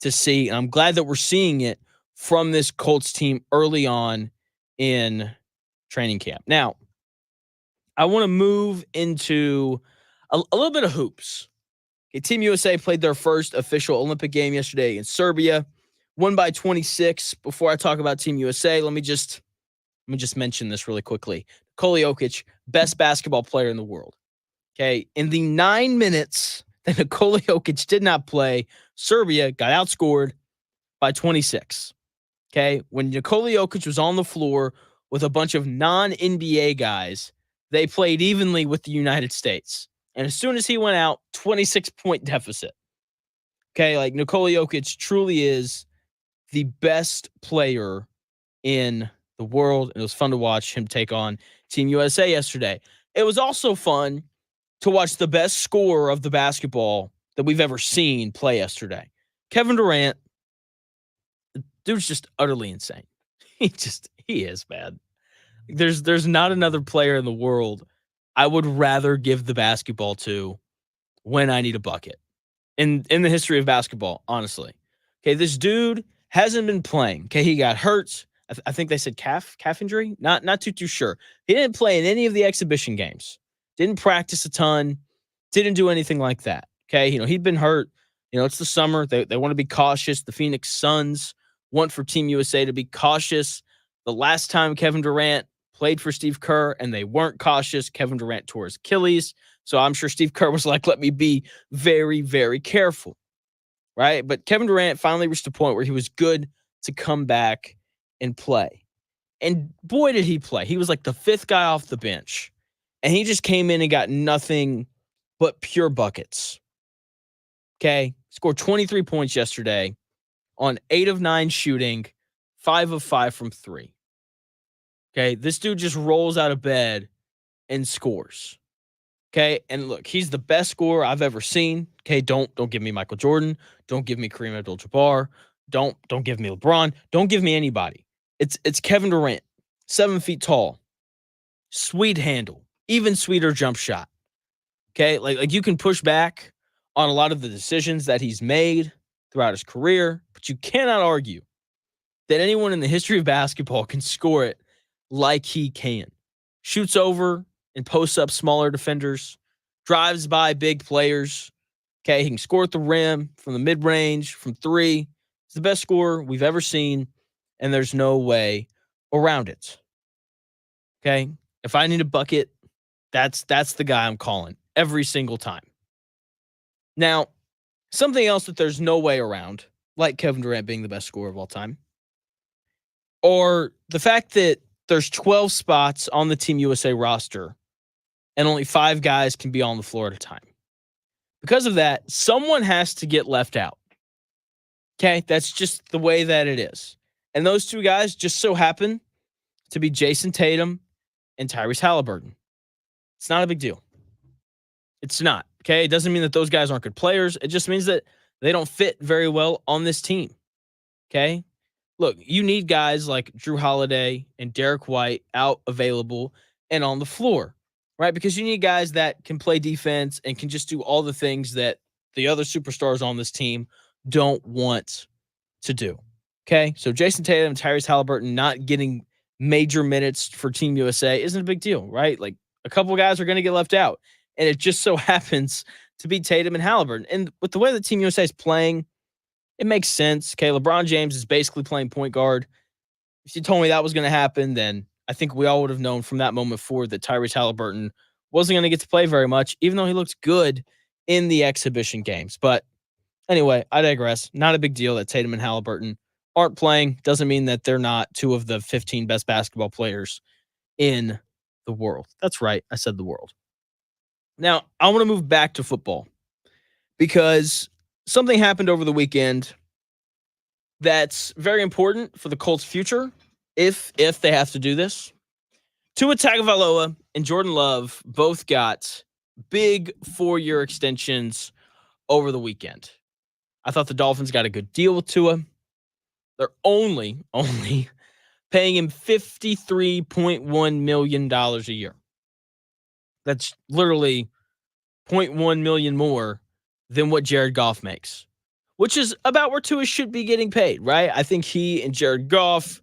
to see. And I'm glad that we're seeing it from this Colts team early on in training camp. Now, I want to move into a little bit of hoops. Okay, Team USA played their first official Olympic game yesterday in Serbia, won by 26. Before I talk about Team USA, let me just mention this really quickly. Nikola Jokic, best basketball player in the world. Okay, in the 9 minutes that Nikola Jokic did not play, Serbia got outscored by 26. Okay, when Nikola Jokic was on the floor with a bunch of non-NBA guys, they played evenly with the United States. And as soon as he went out, 26-point deficit. Okay, like Nikola Jokic truly is the best player in the world. And it was fun to watch him take on Team USA yesterday. It was also fun to watch the best scorer of the basketball that we've ever seen play yesterday. Kevin Durant, the dude's just utterly insane. He is, man. There's not another player in the world I would rather give the basketball to when I need a bucket in the history of basketball, honestly. Okay, this dude hasn't been playing. Okay, he got hurt. I think they said calf injury. Not too sure. He didn't play in any of the exhibition games. Didn't practice a ton. Didn't do anything like that. Okay, he'd been hurt. It's the summer. They want to be cautious. The Phoenix Suns want for Team USA to be cautious. The last time Kevin Durant played for Steve Kerr and they weren't cautious, Kevin Durant tore his Achilles. So I'm sure Steve Kerr was like, let me be very, very careful. Right? But Kevin Durant finally reached a point where he was good to come back and play. And boy, did he play. He was like the fifth guy off the bench. And he just came in and got nothing but pure buckets. Okay? Scored 23 points yesterday on 8 of 9 shooting, 5 of 5 from 3. Okay? This dude just rolls out of bed and scores. Okay? And look, he's the best scorer I've ever seen. Okay? Don't give me Michael Jordan. Don't give me Kareem Abdul-Jabbar. Don't give me LeBron. Don't give me anybody. It's Kevin Durant, 7 feet tall, sweet handle, even sweeter jump shot. Okay, like you can push back on a lot of the decisions that he's made throughout his career, but you cannot argue that anyone in the history of basketball can score it like he can. Shoots over and posts up smaller defenders, drives by big players. Okay, he can score at the rim, from the mid-range, from 3. He's the best scorer we've ever seen, and there's no way around it. Okay? If I need a bucket, that's the guy I'm calling every single time. Now, something else that there's no way around, like Kevin Durant being the best scorer of all time, or the fact that there's 12 spots on the Team USA roster and only 5 guys can be on the floor at a time. Because of that, someone has to get left out. Okay? That's just the way that it is. And those 2 guys just so happen to be Jason Tatum and Tyrese Halliburton. It's not a big deal. It's not. Okay? It doesn't mean that those guys aren't good players. It just means that they don't fit very well on this team. Okay? Look, you need guys like Drew Holiday and Derek White out, available, and on the floor. Right? Because you need guys that can play defense and can just do all the things that the other superstars on this team don't want to do. Okay? So Jason Tatum and Tyrese Halliburton not getting major minutes for Team USA isn't a big deal, right? Like, a couple of guys are going to get left out. And it just so happens to be Tatum and Halliburton. And with the way that Team USA is playing, it makes sense. Okay, LeBron James is basically playing point guard. If you told me that was going to happen, then I think we all would have known from that moment forward that Tyrese Halliburton wasn't going to get to play very much, even though he looked good in the exhibition games. But anyway, I digress. Not a big deal that Tatum and Halliburton aren't playing. Doesn't mean that they're not two of the 15 best basketball players in the world. That's right. I said the world. Now, I want to move back to football because something happened over the weekend that's very important for the Colts' future if they have to do this. Tua Tagovailoa and Jordan Love both got big 4-year extensions over the weekend. I thought the Dolphins got a good deal with Tua. They're only paying him $53.1 million a year. That's literally $0.1 million more than what Jared Goff makes, which is about where Tua should be getting paid, right? I think he and Jared Goff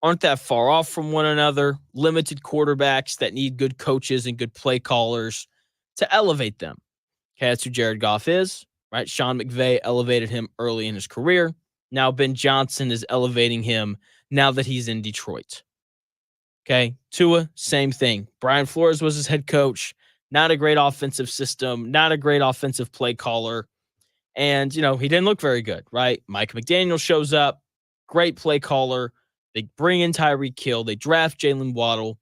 aren't that far off from one another. Limited quarterbacks that need good coaches and good play callers to elevate them. Okay, that's who Jared Goff is, right? Sean McVay elevated him early in his career. Now Ben Johnson is elevating him now that he's in Detroit. Okay, Tua, same thing. Brian Flores was his head coach. Not a great offensive system, not a great offensive play caller. And, he didn't look very good, right? Mike McDaniel shows up, great play caller. They bring in Tyreek Hill. They draft Jalen Waddle.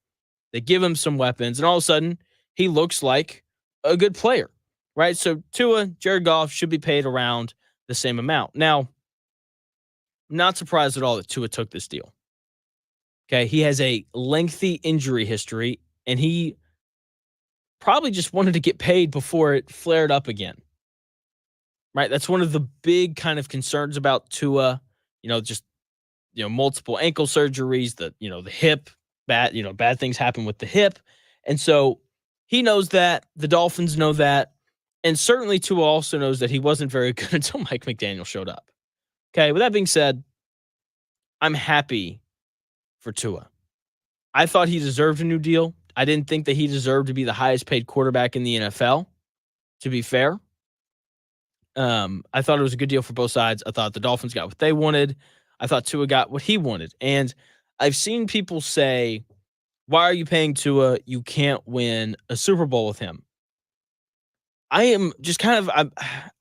They give him some weapons. And all of a sudden, he looks like a good player, right? So Tua, Jared Goff should be paid around the same amount. Now, I'm not surprised at all that Tua took this deal. Okay, he has a lengthy injury history, and he probably just wanted to get paid before it flared up again. Right? That's one of the big kind of concerns about Tua, multiple ankle surgeries, the hip, bad things happen with the hip. And so he knows that, the Dolphins know that, and certainly Tua also knows that he wasn't very good until Mike McDaniel showed up. Okay, with that being said, I'm happy for Tua. I thought he deserved a new deal. I didn't think that he deserved to be the highest paid quarterback in the NFL, to be fair. I thought it was a good deal for both sides. I thought the Dolphins got what they wanted. I thought Tua got what he wanted. And I've seen people say, why are you paying Tua? You can't win a Super Bowl with him. I am just I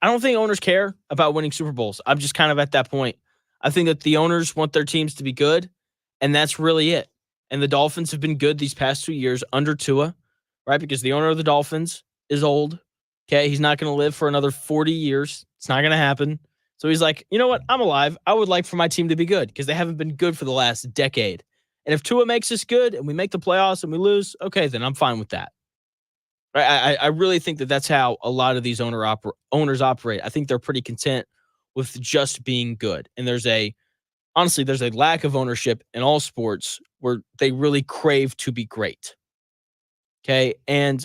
don't think owners care about winning Super Bowls. I'm just kind of at that point. I think that the owners want their teams to be good, and that's really it. And the Dolphins have been good these past 2 years under Tua, right? Because the owner of the Dolphins is old. Okay, he's not going to live for another 40 years. It's not going to happen. So he's like, you know what? I'm alive. I would like for my team to be good because they haven't been good for the last decade. And if Tua makes us good and we make the playoffs and we lose, okay, then I'm fine with that. Right? I really think that that's how a lot of these owners operate. I think they're pretty content with just being good. And there's a lack of ownership in all sports where they really crave to be great. Okay, and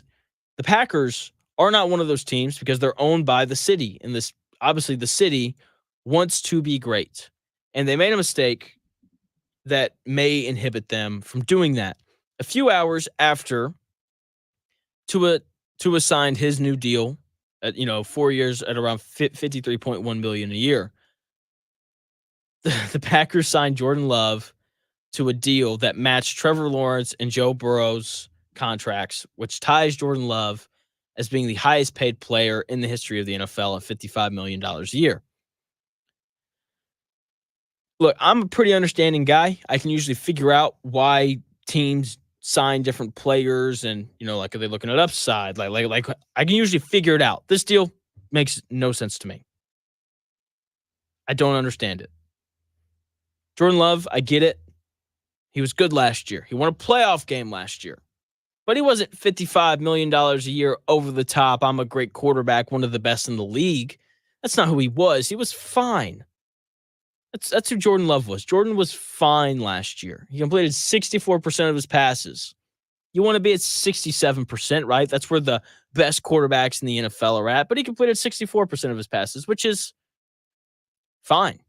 the Packers are not one of those teams because they're owned by the city. And obviously the city wants to be great. And they made a mistake that may inhibit them from doing that. A few hours after Tua signed his new deal at 4 years at around $53.1 million a year, the Packers signed Jordan Love to a deal that matched Trevor Lawrence and Joe Burrow's contracts, which ties Jordan Love as being the highest paid player in the history of the NFL at $55 million a year. Look, I'm a pretty understanding guy. I can usually figure out why teams sign different players and, are they looking at upside? Like I can usually figure it out. This deal makes no sense to me. I don't understand it. Jordan Love, I get it. He was good last year. He won a playoff game last year. But he wasn't $55 million a year over the top. I'm a great quarterback, one of the best in the league. That's not who he was. He was fine. That's who Jordan Love was. Jordan was fine last year. He completed 64% of his passes. You want to be at 67%, right? That's where the best quarterbacks in the NFL are at. But he completed 64% of his passes, which is fine.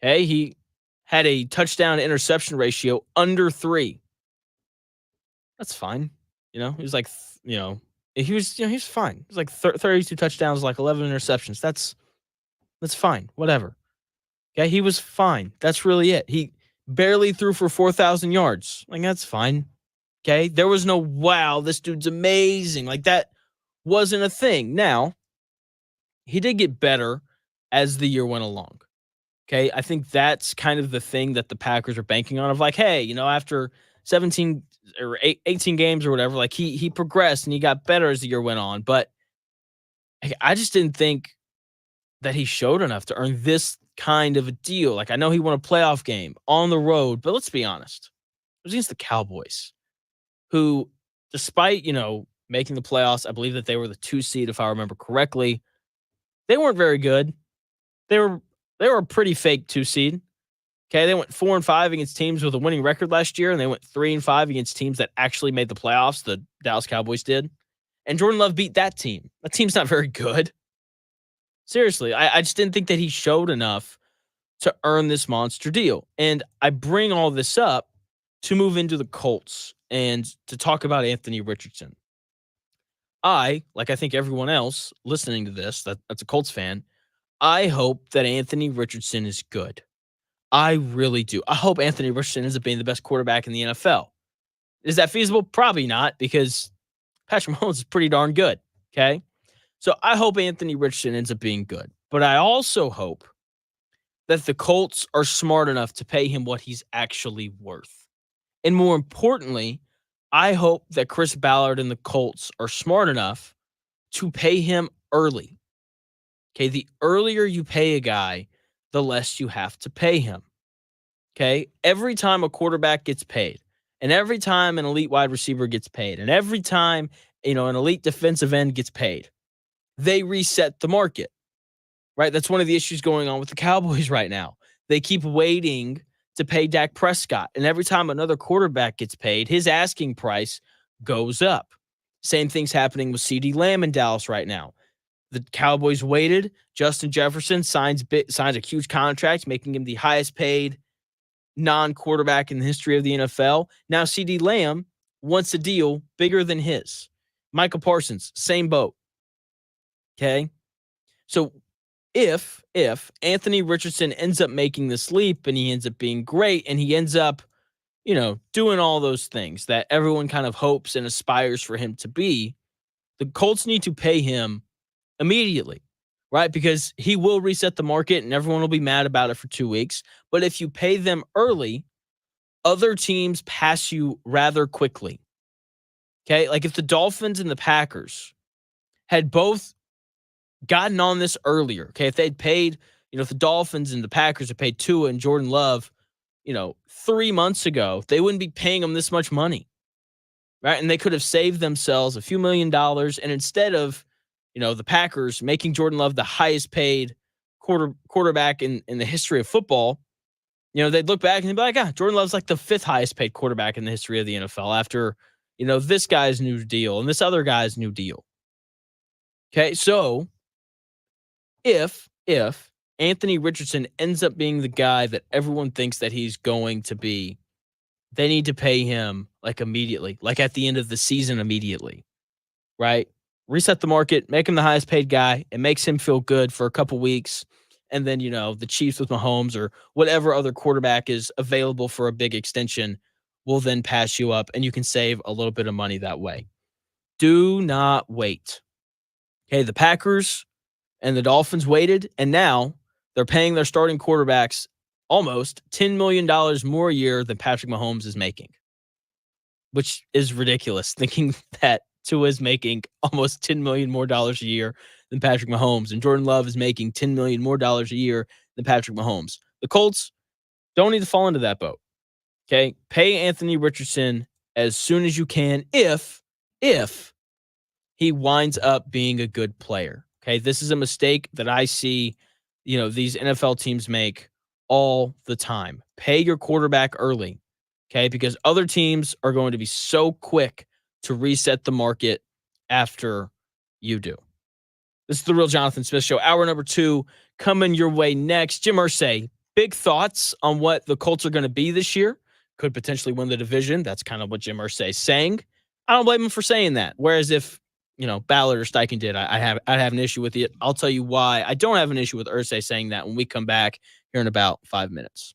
Okay, he had a touchdown to interception ratio under 3. That's fine. He was like, he was fine. He was like 32 touchdowns, like 11 interceptions. That's fine. Whatever. Okay, he was fine. That's really it. He barely threw for 4,000 yards. Like, that's fine. Okay. There was no, wow, this dude's amazing. Like that wasn't a thing. Now, he did get better as the year went along. Okay. I think that's kind of the thing that the Packers are banking on of like, hey, after 17 or 18 games or whatever, like he progressed and he got better as the year went on. But I just didn't think that he showed enough to earn this kind of a deal. Like I know he won a playoff game on the road, but let's be honest. It was against the Cowboys, who, despite, making the playoffs, I believe that they were the 2 seed, if I remember correctly. They weren't very good. They were a pretty fake 2 seed. Okay, they went 4-5 against teams with a winning record last year, and they went 3-5 against teams that actually made the playoffs. The Dallas Cowboys did, and Jordan Love beat that team. That team's not very good. Seriously, I just didn't think that he showed enough to earn this monster deal. And I bring all this up to move into the Colts and to talk about Anthony Richardson. I think everyone else listening to this that's a Colts fan, I hope that Anthony Richardson is good. I really do. I hope Anthony Richardson ends up being the best quarterback in the NFL. Is that feasible? Probably not, because Patrick Mahomes is pretty darn good, okay? So I hope Anthony Richardson ends up being good. But I also hope that the Colts are smart enough to pay him what he's actually worth. And more importantly, I hope that Chris Ballard and the Colts are smart enough to pay him early. Okay, the earlier you pay a guy, the less you have to pay him. Okay, every time a quarterback gets paid, and every time an elite wide receiver gets paid, and every time, an elite defensive end gets paid, they reset the market, right? That's one of the issues going on with the Cowboys right now. They keep waiting to pay Dak Prescott, and every time another quarterback gets paid, his asking price goes up. Same thing's happening with CeeDee Lamb in Dallas right now. The Cowboys waited. Justin Jefferson signs a huge contract, making him the highest paid non-quarterback in the history of the NFL. Now CeeDee Lamb wants a deal bigger than his. Michael Parsons, same boat. Okay? So if Anthony Richardson ends up making this leap and he ends up being great and he ends up, doing all those things that everyone kind of hopes and aspires for him to be, the Colts need to pay him immediately, right? Because he will reset the market and everyone will be mad about it for 2 weeks. But if you pay them early, other teams pass you rather quickly. Okay? Like if the Dolphins and the Packers had both gotten on this earlier, okay, if they'd paid, if the Dolphins and the Packers had paid Tua and Jordan Love, 3 months ago, they wouldn't be paying them this much money, right? And they could have saved themselves a few $1 million. And instead of, the Packers making Jordan Love the highest paid quarterback in the history of football, they'd look back and they'd be like, Jordan Love's like the 5th highest paid quarterback in the history of the NFL after, this guy's new deal and this other guy's new deal. Okay, so if Anthony Richardson ends up being the guy that everyone thinks that he's going to be, they need to pay him like immediately, like at the end of the season immediately, right? Reset the market, make him the highest paid guy. It makes him feel good for a couple weeks. And then, the Chiefs with Mahomes or whatever other quarterback is available for a big extension will then pass you up and you can save a little bit of money that way. Do not wait. Okay, the Packers and the Dolphins waited, and now they're paying their starting quarterbacks almost $10 million more a year than Patrick Mahomes is making, which is ridiculous, thinking that Tua is making almost $10 million more dollars a year than Patrick Mahomes, and Jordan Love is making $10 million more dollars a year than Patrick Mahomes. The Colts don't need to fall into that boat. Okay, pay Anthony Richardson as soon as you can if he winds up being a good player. Okay, this is a mistake that I see, these NFL teams make all the time. Pay your quarterback early, okay, because other teams are going to be so quick to reset the market after you do. This is the Real Jonathan Smith Show. Hour number 2 coming your way next. Jim Irsay, big thoughts on what the Colts are going to be this year. Could potentially win the division. That's kind of what Jim Irsay is saying. I don't blame him for saying that. Whereas if, Ballard or Steichen did, I'd have an issue with it. I'll tell you why I don't have an issue with Irsay saying that when we come back here in about 5 minutes.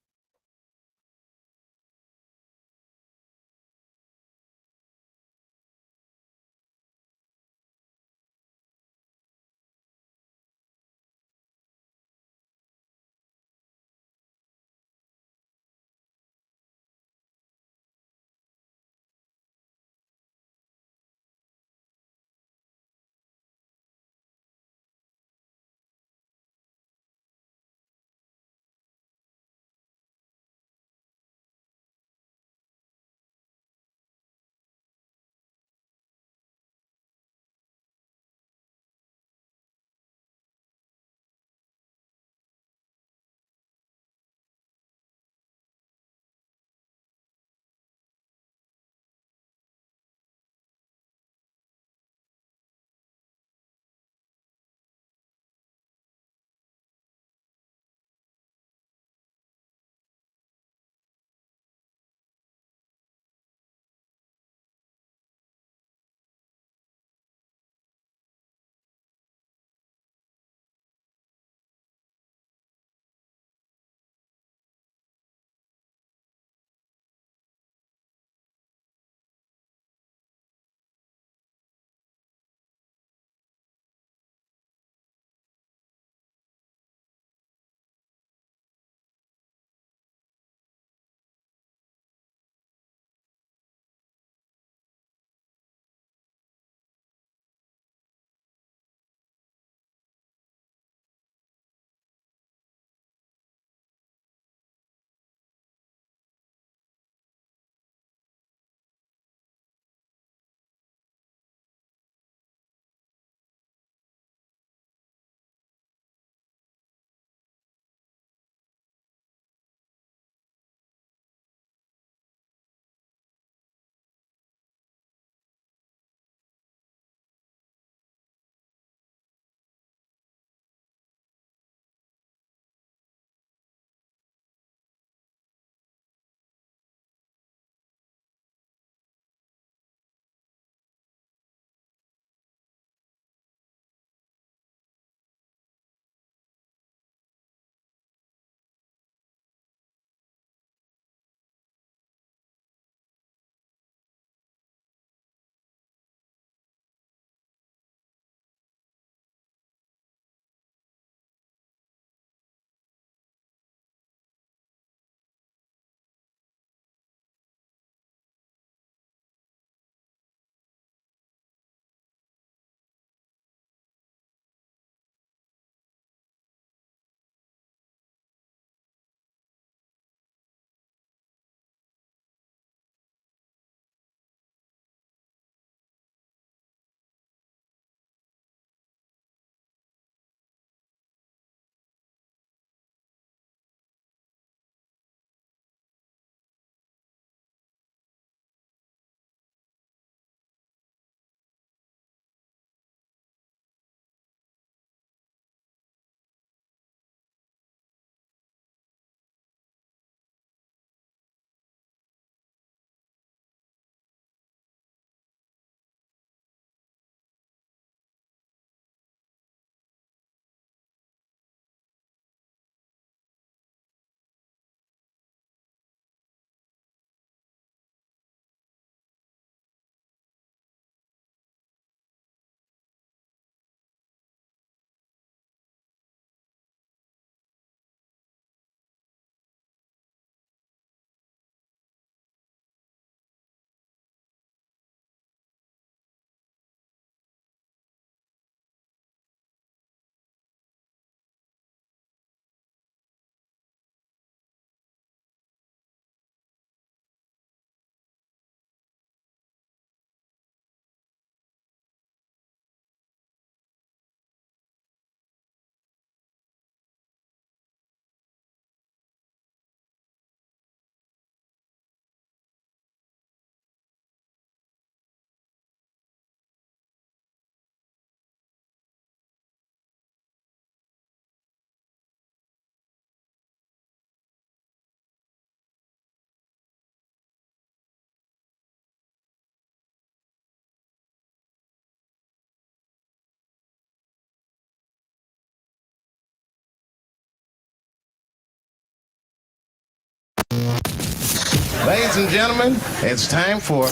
Ladies and gentlemen, it's time for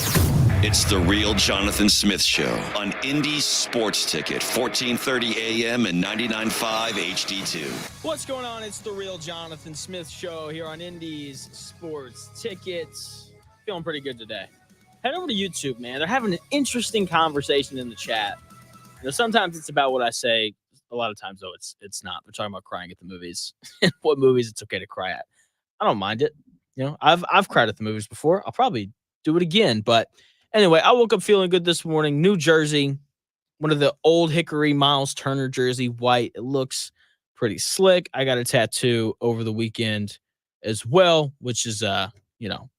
It's the Real Jonathan Smith Show on Indy Sports Ticket, 1430 AM and 99.5 HD2. What's going on? It's the Real Jonathan Smith Show here on Indy's Sports Tickets. Feeling pretty good today. Head over to YouTube, man. They're having an interesting conversation in the chat. Sometimes it's about what I say. A lot of times, though, it's not. They're talking about crying at the movies and what movies it's okay to cry at. I don't mind it. I've cried at the movies before. I'll probably do it again, but anyway, I woke up feeling good this morning. New jersey, one of the old Hickory Miles Turner jersey, white. It looks pretty slick. I got a tattoo over the weekend as well, which is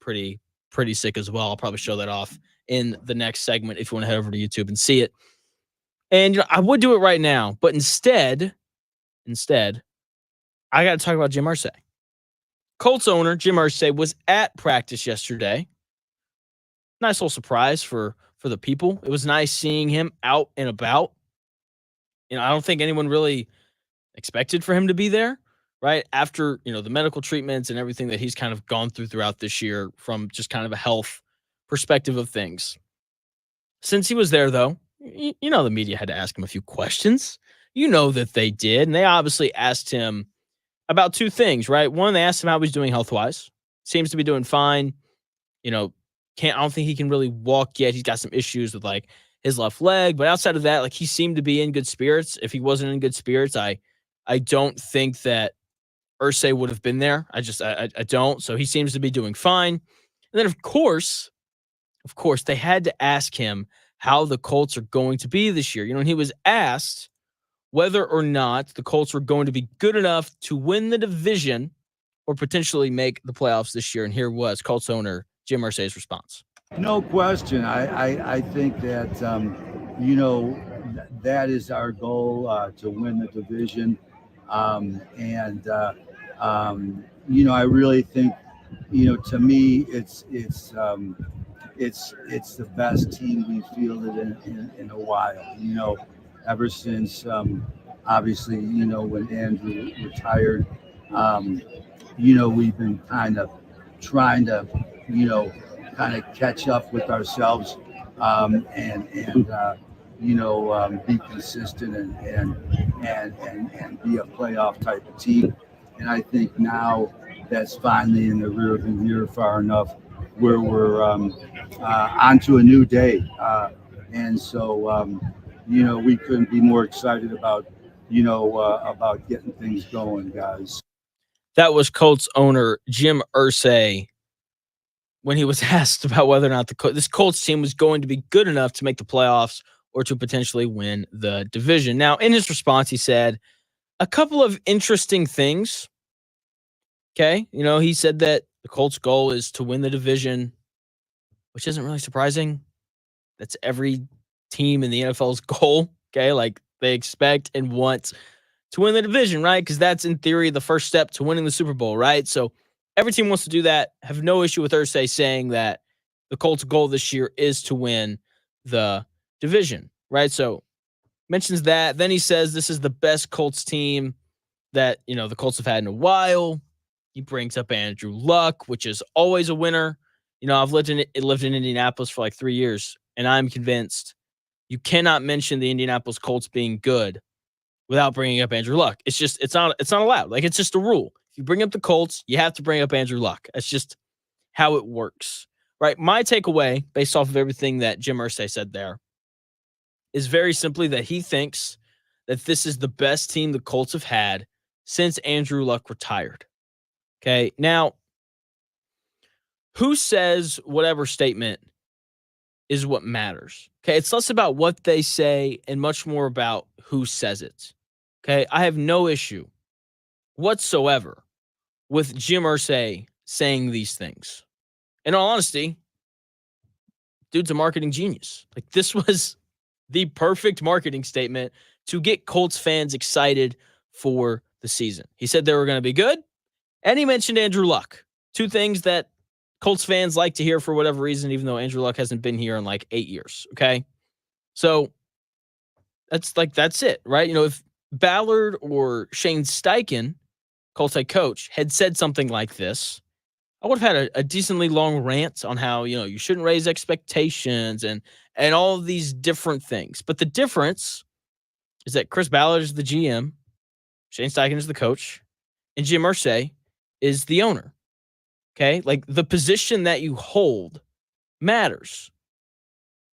pretty sick as well. I'll probably show that off in the next segment if you want to head over to YouTube and see it. And I would do it right now, but instead, I got to talk about Jim Irsay. Colts owner Jim Irsay was at practice yesterday. Nice little surprise for the people. It was nice seeing him out and about. I don't think anyone really expected for him to be there, right? After, the medical treatments and everything that he's kind of gone throughout this year from just kind of a health perspective of things. Since he was there, though, the media had to ask him a few questions. That they did. And they obviously asked him about two things, right? One, they asked him how he's doing health-wise. Seems to be doing fine. I don't think he can really walk yet. He's got some issues with his left leg, but outside of that, he seemed to be in good spirits. If he wasn't in good spirits, I don't think that Irsay would have been there. I don't. So he seems to be doing fine. And then of course, they had to ask him how the Colts are going to be this year. And he was asked whether or not the Colts were going to be good enough to win the division or potentially make the playoffs this year. And here was Colts owner Jim Irsay's response. No question. I think that, that is our goal, to win the division. I really think, to me, it's the best team we've fielded in a while, ever since, obviously, when Andrew retired, we've been kind of trying to, kind of catch up with ourselves, and be consistent and be a playoff type of team. And I think now that's finally in the rearview mirror far enough where we're onto a new day. And so, we couldn't be more excited about getting things going, guys. That was Colts owner Jim Irsay when he was asked about whether or not this Colts team was going to be good enough to make the playoffs or to potentially win the division. Now, in his response, he said a couple of interesting things. Okay. He said that the Colts' goal is to win the division, which isn't really surprising. That's every team in the NFL's goal. Okay. They expect and want to win the division, right? Because that's in theory the first step to winning the Super Bowl, right? So every team wants to do that. Have no issue with Irsay saying that the Colts' goal this year is to win the division, right? So mentions that. Then he says this is the best Colts team that, the Colts have had in a while. He brings up Andrew Luck, which is always a winner. I've lived in Indianapolis for 3 years, and I'm convinced you cannot mention the Indianapolis Colts being good without bringing up Andrew Luck. It's not allowed. It's just a rule. If you bring up the Colts, you have to bring up Andrew Luck. That's just how it works, right? My takeaway, based off of everything that Jim Irsay said there, is very simply that he thinks that this is the best team the Colts have had since Andrew Luck retired. Okay, now, who says whatever statement is what matters? Okay, it's less about what they say and much more about who says it. Okay, I have no issue whatsoever with Jim Irsay saying these things. In all honesty, dude's a marketing genius. This was the perfect marketing statement to get Colts fans excited for the season. He said they were going to be good, and he mentioned Andrew Luck. Two things that Colts fans like to hear for whatever reason, even though Andrew Luck hasn't been here in 8 years. Okay. So that's it, right? If Ballard or Shane Steichen, Colts head coach, had said something like this, I would have had a decently long rant on how, you shouldn't raise expectations and all of these different things. But the difference is that Chris Ballard is the GM, Shane Steichen is the coach, and Jim Irsay is the owner. Okay? Like, the position that you hold matters.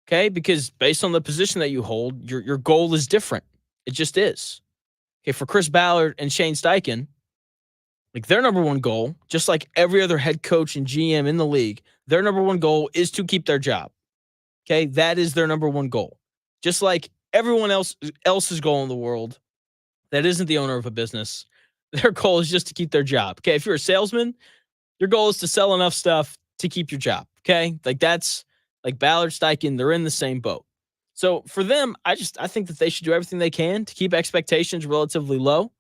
Okay? Because based on the position that you hold, your goal is different. It just is. Okay, for Chris Ballard and Shane Steichen, like, their number one goal, just like every other head coach and GM in the league, their number one goal is to keep their job. Okay, that is their number one goal. Just like everyone else's goal in the world that isn't the owner of a business, their goal is just to keep their job. Okay, if you're a salesman, your goal is to sell enough stuff to keep your job. Okay, like, that's like Ballard, Steichen, they're in the same boat. So for them, I think that they should do everything they can to keep expectations relatively low,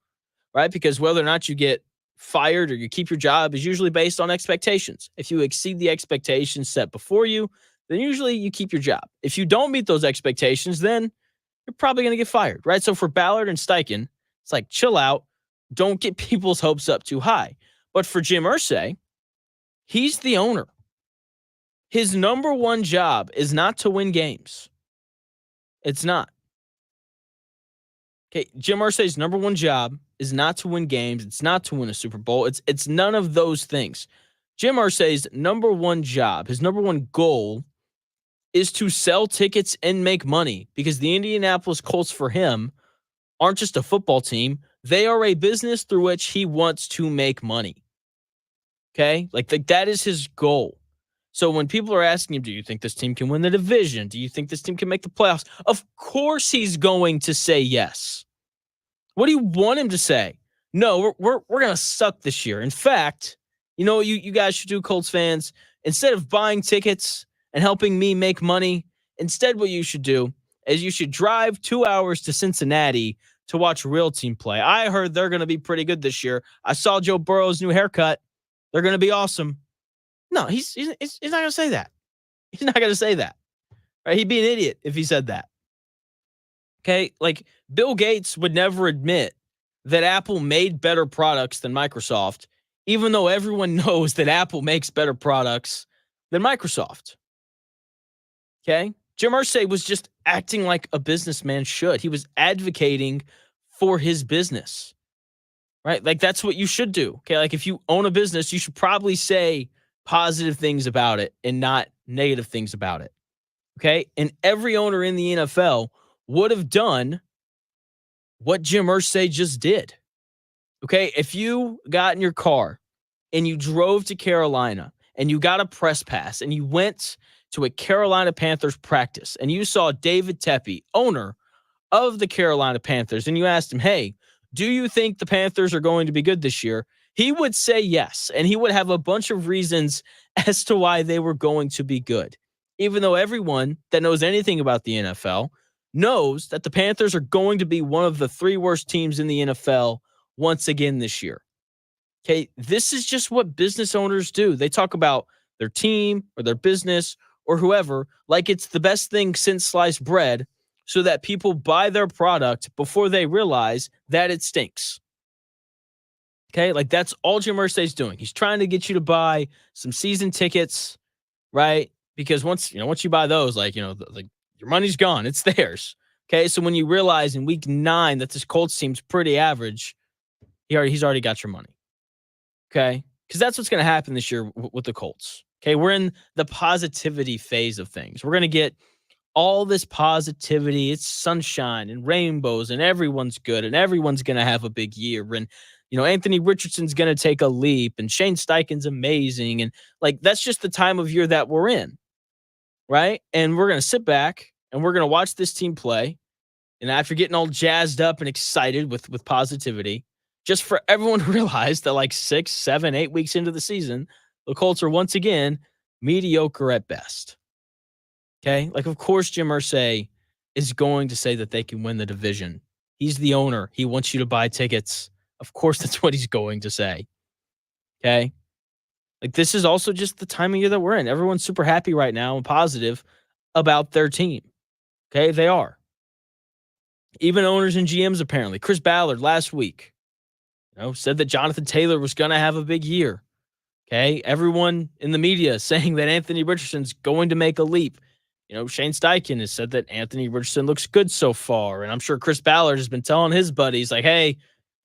right? Because whether or not you get fired or you keep your job is usually based on expectations. If you exceed the expectations set before you, then usually you keep your job. If you don't meet those expectations, then you're probably going to get fired, right? So for Ballard and Steichen, it's like, chill out. Don't get people's hopes up too high. But for Jim Irsay, he's the owner. His number one job is not to win games. It's not. Okay, Jim Irsay's number one job is not to win games. It's not to win a Super Bowl. It's none of those things. Jim Irsay's number one job, his number one goal, is to sell tickets and make money, because the Indianapolis Colts for him aren't just a football team. They are a business through which he wants to make money. Okay? Like that is his goal. So when people are asking him, do you think this team can win the division? Do you think this team can make the playoffs? Of course he's going to say yes. What do you want him to say? No, we're going to suck this year. In fact, you know what you guys should do, Colts fans? Instead of buying tickets and helping me make money, instead what you should do is you should drive 2 hours to Cincinnati to watch a real team play. I heard they're going to be pretty good this year. I saw Joe Burrow's new haircut. They're going to be awesome. No, he's not going to say that. He's not going to say that. Right? He'd be an idiot if he said that. Okay? Like, Bill Gates would never admit that Apple made better products than Microsoft, even though everyone knows that Apple makes better products than Microsoft. Okay? Jim Irsay was just acting like a businessman should. He was advocating for his business. Right? Like, that's what you should do. Okay? Like, if you own a business, you should probably say positive things about it and not negative things about it. Okay? And every owner in the NFL would have done what Jim Irsay just did. Okay? If you got in your car and you drove to Carolina and you got a press pass and you went to a Carolina Panthers practice and you saw David Tepy, owner of the Carolina Panthers, and you asked him, hey, do you think the Panthers are going to be good this year? He would say yes, and he would have a bunch of reasons as to why they were going to be good, even though everyone that knows anything about the NFL knows that the Panthers are going to be one of the 3 worst teams in the NFL once again this year. Okay, this is just what business owners do. They talk about their team or their business or whoever like it's the best thing since sliced bread, so that people buy their product before they realize that it stinks. Okay, like, that's all Jim Irsay's doing. He's trying to get you to buy some season tickets, right? Because once you buy those, your money's gone. It's theirs. Okay, so when you realize in week 9 that this Colts team's pretty average, he's already got your money. Okay, because that's what's going to happen this year with the Colts. Okay, we're in the positivity phase of things. We're going to get all this positivity. It's sunshine and rainbows and everyone's good and everyone's going to have a big year. And, Anthony Richardson's going to take a leap and Shane Steichen's amazing. And, that's just the time of year that we're in, right? And we're going to sit back and we're going to watch this team play. And after getting all jazzed up and excited with positivity, just for everyone to realize that 6, 7, 8 weeks into the season, the Colts are once again mediocre at best. Okay? Of course, Jim Irsay is going to say that they can win the division. He's the owner. He wants you to buy tickets. Of course, that's what he's going to say. Okay? This is also just the time of year that we're in. Everyone's super happy right now and positive about their team. Okay? They are. Even owners and GMs, apparently. Chris Ballard last week, said that Jonathan Taylor was going to have a big year. Okay. Everyone in the media is saying that Anthony Richardson's going to make a leap. Shane Steichen has said that Anthony Richardson looks good so far. And I'm sure Chris Ballard has been telling his buddies, like, hey,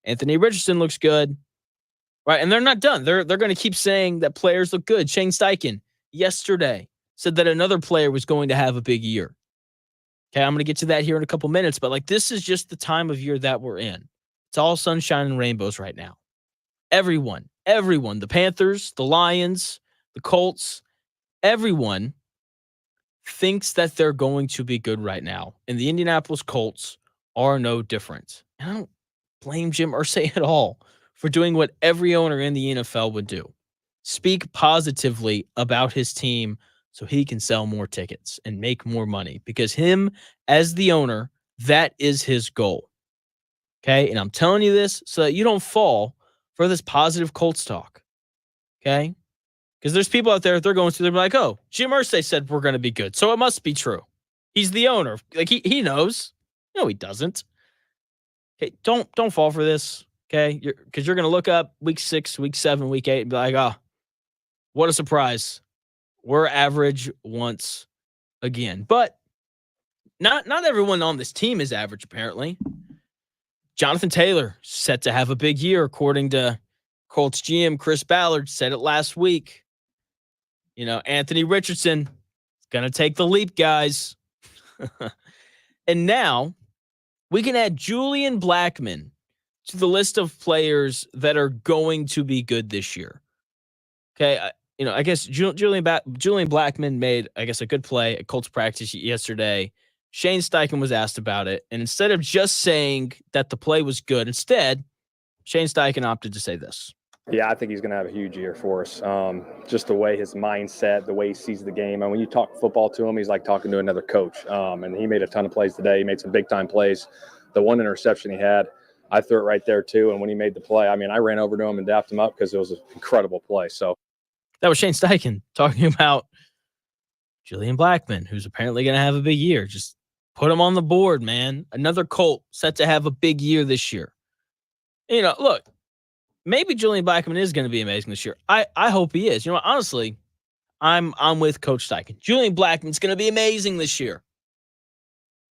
Anthony Richardson looks good. Right. And they're not done. They're going to keep saying that players look good. Shane Steichen yesterday said that another player was going to have a big year. Okay. I'm going to get to that here in a couple minutes. But this is just the time of year that we're in. It's all sunshine and rainbows right now. Everyone, the Panthers, the Lions, the Colts, everyone thinks that they're going to be good right now. And the Indianapolis Colts are no different. And I don't blame Jim Irsay at all for doing what every owner in the NFL would do. Speak positively about his team so he can sell more tickets and make more money. Because him, as the owner, that is his goal. Okay? And I'm telling you this so that you don't fall for this positive Colts talk. Okay? Because there's people out there, they're going through, they're like, oh, Jim Irsay said we're going to be good, so it must be true. He's the owner. He knows. No, he doesn't. Okay, don't fall for this, okay? Because you're going to look up week 6, week 7, week 8 and be like, oh, what a surprise. We're average once again. But not everyone on this team is average, apparently. Jonathan Taylor set to have a big year, according to Colts GM Chris Ballard, said it last week. Anthony Richardson is going to take the leap, guys. And now we can add Julian Blackmon to the list of players that are going to be good this year. Okay, I guess Julian Blackmon made, a good play at Colts practice yesterday. Shane Steichen was asked about it, and instead of just saying that the play was good, instead, Shane Steichen opted to say this. Yeah, I think he's going to have a huge year for us. Just the way his mindset, the way he sees the game. And when you talk football to him, he's like talking to another coach. And he made a ton of plays today. He made some big-time plays. The one interception he had, I threw it right there too. And when he made the play, I ran over to him and dapped him up because it was an incredible play. So that was Shane Steichen talking about Julian Blackmon, who's apparently going to have a big year. Just put him on the board, man. Another Colt set to have a big year this year. Look. Maybe Julian Blackmon is going to be amazing this year. I hope he is. Honestly, I'm with Coach Steichen. Julian Blackmon's going to be amazing this year.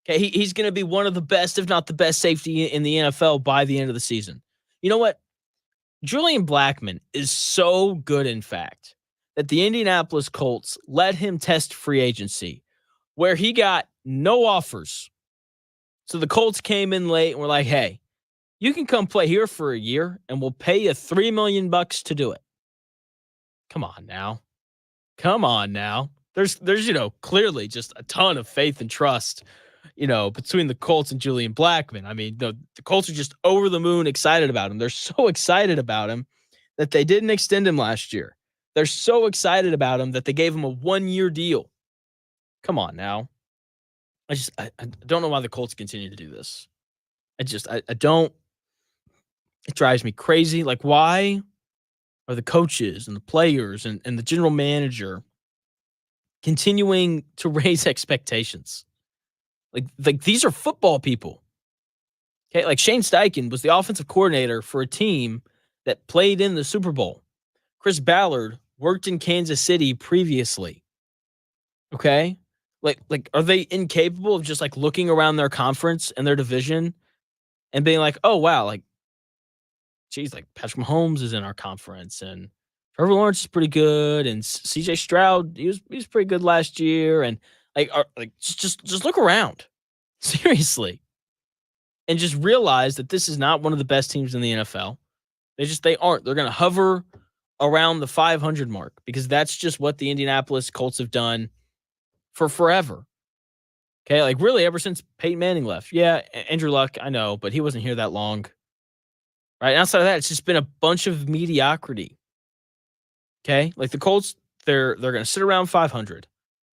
Okay, he's going to be one of the best, if not the best safety in the NFL by the end of the season. You know what? Julian Blackmon is so good, in fact, that the Indianapolis Colts let him test free agency, where he got no offers. So the Colts came in late and were like, hey, you can come play here for a year, and we'll pay you $3 million to do it. Come on now. There's clearly just a ton of faith and trust, between the Colts and Julian Blackmon. The Colts are just over the moon excited about him. They're so excited about him that they didn't extend him last year. They're so excited about him that they gave him a 1-year deal. Come on now. I don't know why the Colts continue to do this. I don't. It drives me crazy. Why are the coaches and the players and the general manager continuing to raise expectations? These are football people. Okay, Shane Steichen was the offensive coordinator for a team that played in the Super Bowl. Chris Ballard worked in Kansas City previously. Okay? Are they incapable of just looking around their conference and their division and being like, oh wow, geez, Patrick Mahomes is in our conference, and Trevor Lawrence is pretty good, and C.J. Stroud, he was pretty good last year, and just look around, seriously, and just realize that this is not one of the best teams in the NFL. They aren't. They're going to hover around the 500 mark because that's just what the Indianapolis Colts have done for forever. Okay, really ever since Peyton Manning left. Yeah, Andrew Luck, I know, but he wasn't here that long. Right. Outside of that, it's just been a bunch of mediocrity. Okay. The Colts, they're going to sit around 500,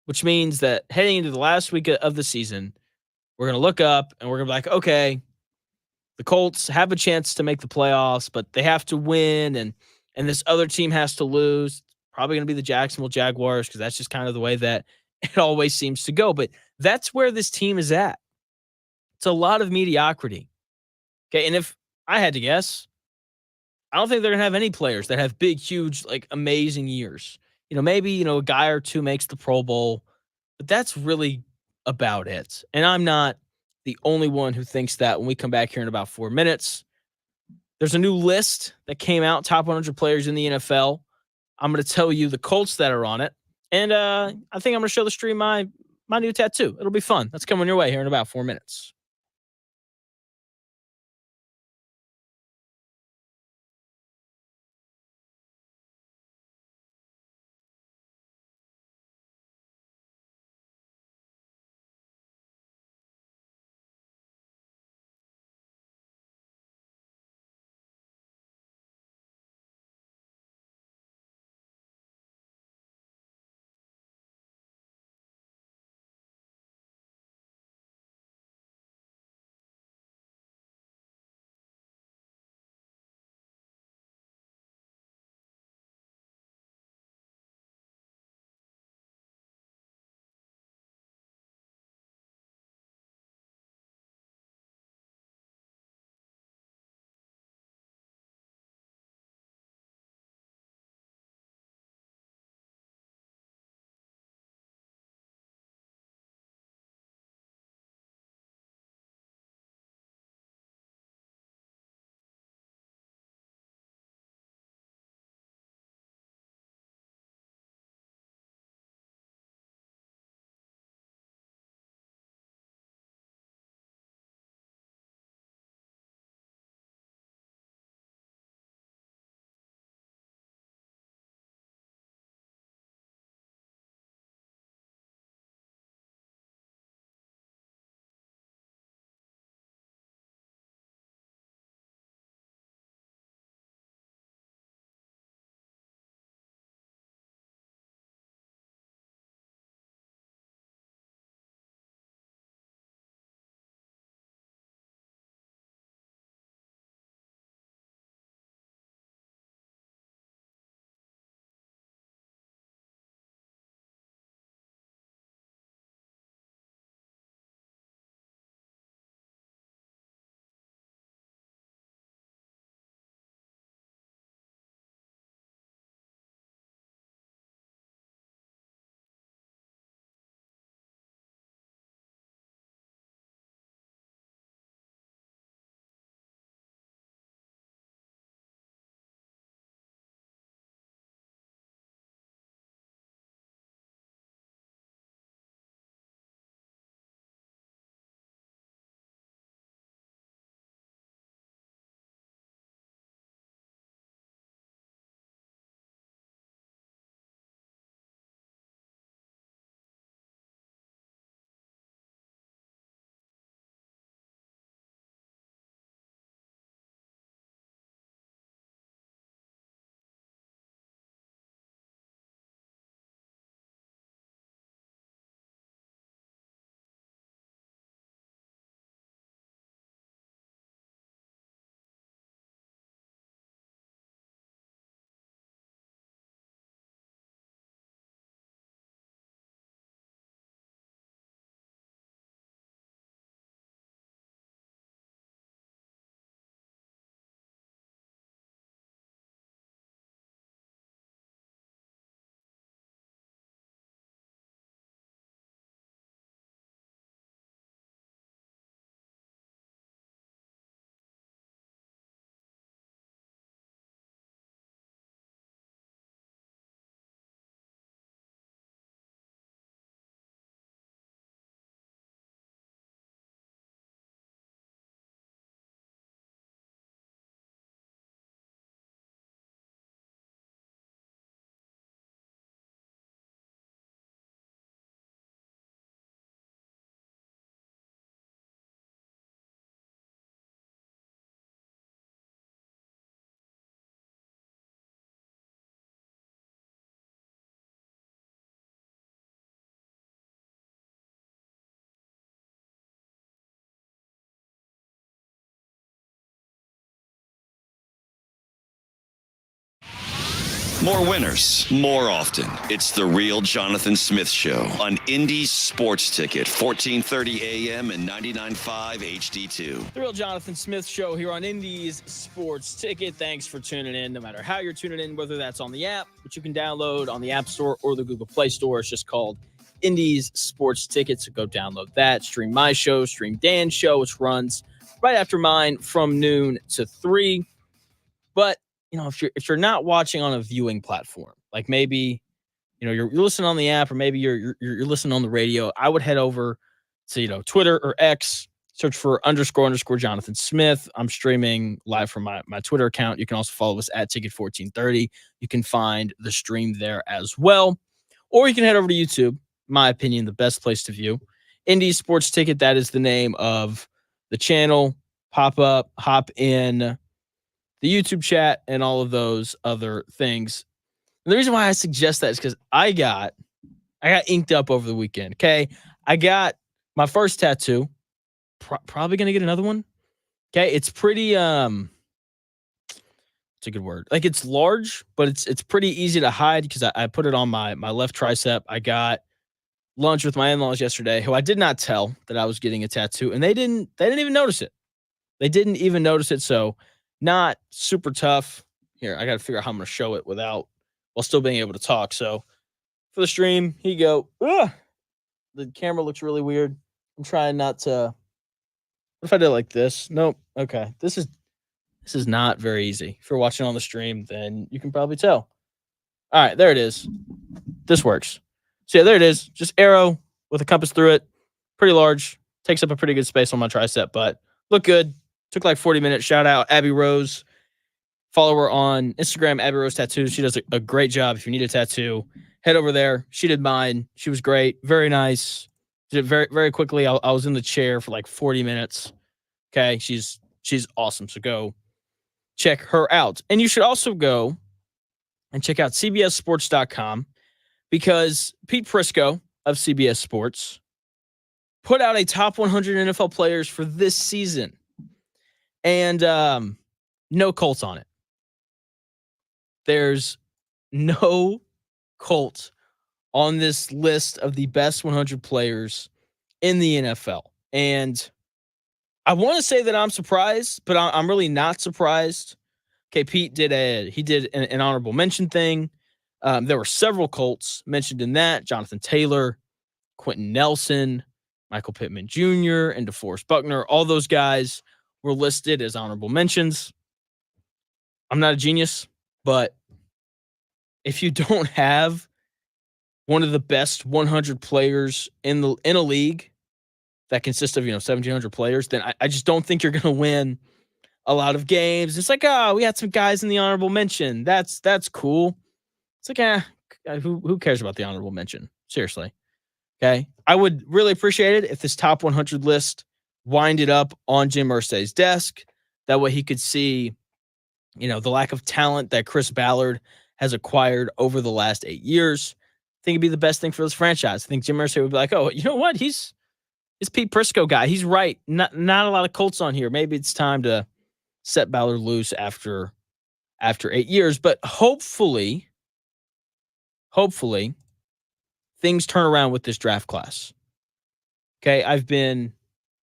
which means that heading into the last week of the season, we're going to look up and we're going to be like, okay, the Colts have a chance to make the playoffs, but they have to win. And this other team has to lose. Probably going to be the Jacksonville Jaguars because that's just kind of the way that it always seems to go. But that's where this team is at. It's a lot of mediocrity. Okay. And if I had to guess, I don't think they're gonna have any players that have big, huge, like amazing years. Maybe a guy or two makes the Pro Bowl, but that's really about it. And I'm not the only one who thinks that. When we come back here in about 4 minutes, there's a new list that came out, top 100 players in the NFL. I'm going to tell you the Colts that are on it, and I think I'm going to show the stream my new tattoo. It'll be fun. That's coming your way here in about 4 minutes. More winners, more often. It's the real Jonathan Smith Show on Indy's Sports Ticket, 1430 AM and 99.5 HD2. The real Jonathan Smith Show here on Indy's Sports Ticket. Thanks for tuning in, no matter how you're tuning in, whether that's on the app, which you can download on the App Store or the Google Play Store. It's just called Indy's Sports Ticket, so go download that. Stream my show, stream Dan's show, which runs right after mine from noon to 3. But if you're not watching on a viewing platform, like maybe you're listening on the app, or maybe you're listening on the radio, I would head over to Twitter or X, search for __ Jonathan Smith. I'm streaming live from my Twitter account. You can also follow us at Ticket 1430. You can find the stream there as well, or you can head over to YouTube. My opinion, the best place to view Indy Sports Ticket. That is the name of the channel. Hop in the YouTube chat, and all of those other things. And the reason why I suggest that is because I got inked up over the weekend. Okay, I got my first tattoo. Probably gonna get another one. Okay, it's pretty. It's a good word. Like, it's large, but it's pretty easy to hide because I put it on my left tricep. I got lunch with my in-laws yesterday, who I did not tell that I was getting a tattoo, and they didn't even notice it. They didn't even notice it. So, not super tough. Here, I got to figure out how I'm going to show it while still being able to talk. So, for the stream, here you go. Ugh! The camera looks really weird. I'm trying not to. What if I did it like this? Nope. Okay. This is not very easy. If you're watching on the stream, then you can probably tell. All right, there it is. This works. So, yeah, there it is. Just arrow with a compass through it. Pretty large. Takes up a pretty good space on my tricep, but look good. Took like 40 minutes. Shout out Abby Rose. Follow her on Instagram, Abby Rose Tattoos. She does a great job. If you need a tattoo, head over there. She did mine. She was great. Very nice. Did it very, very quickly. I was in the chair for like 40 minutes. Okay. She's awesome. So go check her out. And you should also go and check out CBSSports.com, because Pete Prisco of CBS Sports put out a top 100 NFL players for this season. And no Colts on it. There's no Colts on this list of the best 100 players in the NFL. And I want to say that I'm surprised, but I'm really not surprised. Okay, Pete did an honorable mention thing. There were several Colts mentioned in that. Jonathan Taylor, Quentin Nelson, Michael Pittman Jr., and DeForest Buckner. All those guys were listed as honorable mentions. I'm not a genius, but if you don't have one of the best 100 players in a league that consists of 1,700 players, then I just don't think you're going to win a lot of games. It's like, we had some guys in the honorable mention. That's cool. It's like, who cares about the honorable mention? Seriously. Okay. I would really appreciate it if this top 100 list winded up on Jim Irsay's desk. That way he could see, the lack of talent that Chris Ballard has acquired over the last 8 years. I think it'd be the best thing for this franchise. I think Jim Irsay would be like, oh, you know what? He's Pete Prisco guy. He's right. Not a lot of Colts on here. Maybe it's time to set Ballard loose after 8 years. But hopefully, things turn around with this draft class. Okay, I've been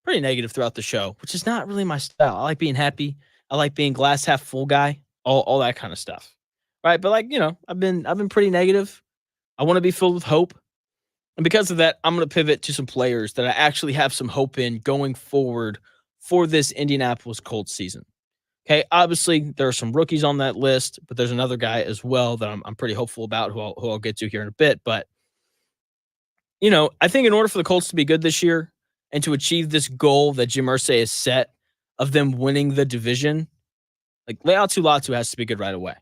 pretty negative throughout the show, which is not really my style. I like being happy. I like being glass half full guy, all that kind of stuff. Right? But I've been pretty negative. I want to be filled with hope. And because of that, I'm going to pivot to some players that I actually have some hope in going forward for this Indianapolis Colts season. Okay, obviously there are some rookies on that list, but there's another guy as well that I'm pretty hopeful about who I'll get to here in a bit. But I think in order for the Colts to be good this year and to achieve this goal that Jim Irsay has set of them winning the division, like Leatu Latu has to be good right away.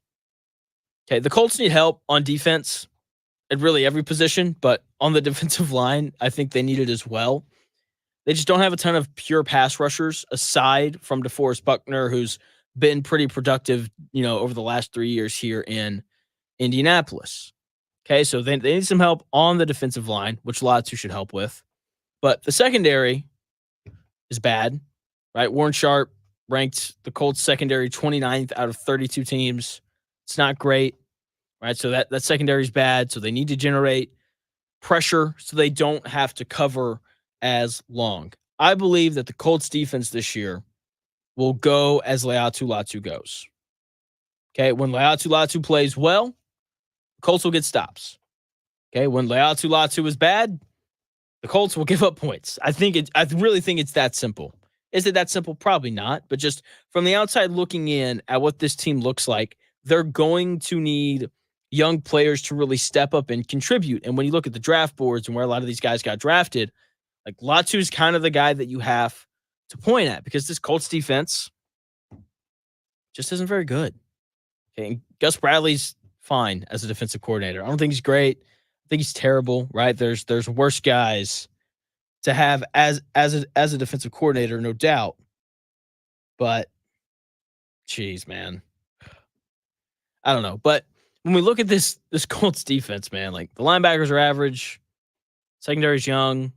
Okay, the Colts need help on defense at really every position, but on the defensive line, I think they need it as well. They just don't have a ton of pure pass rushers aside from DeForest Buckner, who's been pretty productive, over the last 3 years here in Indianapolis. Okay, so they need some help on the defensive line, which Latu should help with. But the secondary is bad, right? Warren Sharp ranked the Colts secondary 29th out of 32 teams. It's not great. right? So that secondary is bad. So they need to generate pressure so they don't have to cover as long. I believe that the Colts defense this year will go as Leatu Latu goes. Okay, when Leatu Latu plays well, the Colts will get stops. Okay, when Leatu Latu is bad, the Colts will give up points. I really think it's that simple. Is it that simple? Probably not. But just from the outside looking in at what this team looks like, they're going to need young players to really step up and contribute. And when you look at the draft boards and where a lot of these guys got drafted, like Latu is kind of the guy that you have to point at because this Colts defense just isn't very good. Okay, and Gus Bradley's fine as a defensive coordinator. I don't think he's great. I think he's terrible, right? There's worse guys to have as a defensive coordinator, no doubt. But geez, man. I don't know. But when we look at this Colts defense, man, like the linebackers are average, secondary's young,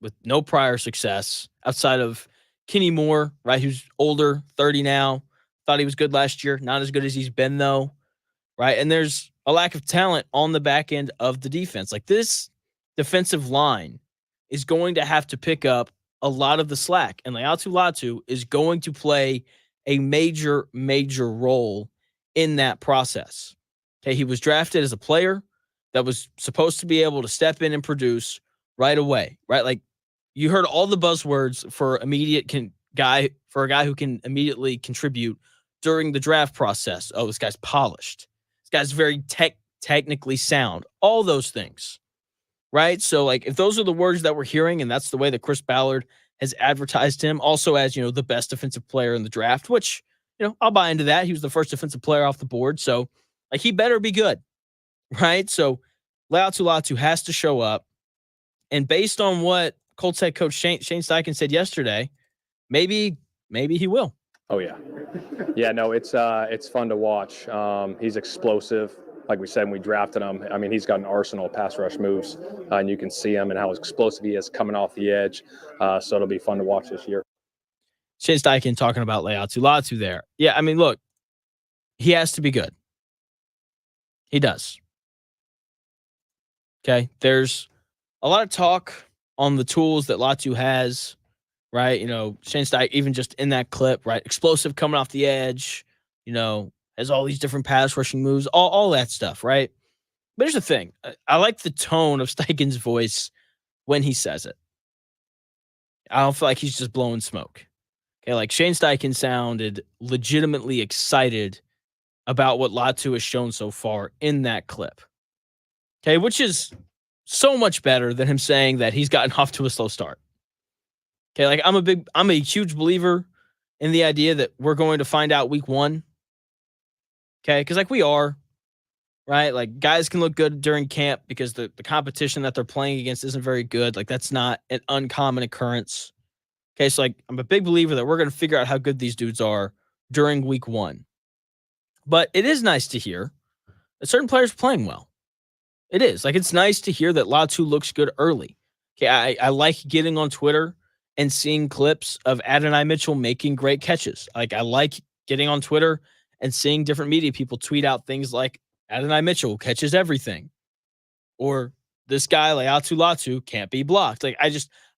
with no prior success outside of Kenny Moore, right? Who's older, 30 now. Thought he was good last year. Not as good as he's been, though, right? And there's a lack of talent on the back end of the defense. Like this defensive line is going to have to pick up a lot of the slack. And Leatu Latu is going to play a major, major role in that process. Okay, he was drafted as a player that was supposed to be able to step in and produce right away, right? Like you heard all the buzzwords for a guy who can immediately contribute during the draft process. Oh, this guy's polished. This guy's very technically sound. All those things, right? So, like, if those are the words that we're hearing, and that's the way that Chris Ballard has advertised him, also as, the best defensive player in the draft, which, I'll buy into that. He was the first defensive player off the board. So, like, he better be good, right? So, Leatu Latu has to show up. And based on what Colts head coach Shane Steichen said yesterday, maybe he will. Oh yeah. Yeah, no, it's fun to watch. He's explosive. Like we said, when we drafted him, I mean, he's got an arsenal of pass rush moves, and you can see him and how explosive he is coming off the edge. So it'll be fun to watch this year. Shane Steichen talking about Leatu Latu there. Yeah, I mean, look, he has to be good. He does. Okay, there's a lot of talk on the tools that Latu has, right? Shane Steichen, even just in that clip, right? Explosive coming off the edge, has all these different pass rushing moves, all that stuff, right? But here's the thing. I like the tone of Steichen's voice when he says it. I don't feel like he's just blowing smoke. Okay, like Shane Steichen sounded legitimately excited about what Latu has shown so far in that clip. Okay, which is so much better than him saying that he's gotten off to a slow start. Okay, like I'm a huge believer in the idea that we're going to find out week 1. Okay, because like we are, right? Like guys can look good during camp because the competition that they're playing against isn't very good. Like that's not an uncommon occurrence. Okay, so like I'm a big believer that we're going to figure out how good these dudes are during week 1. But it is nice to hear that certain players are playing well. It is. Like it's nice to hear that Latu looks good early. Okay, I like getting on Twitter and seeing clips of Adonai Mitchell making great catches. Like I like getting on Twitter and seeing different media people tweet out things like Adonai Mitchell catches everything. Or this guy, Leatu Latu, can't be blocked. Like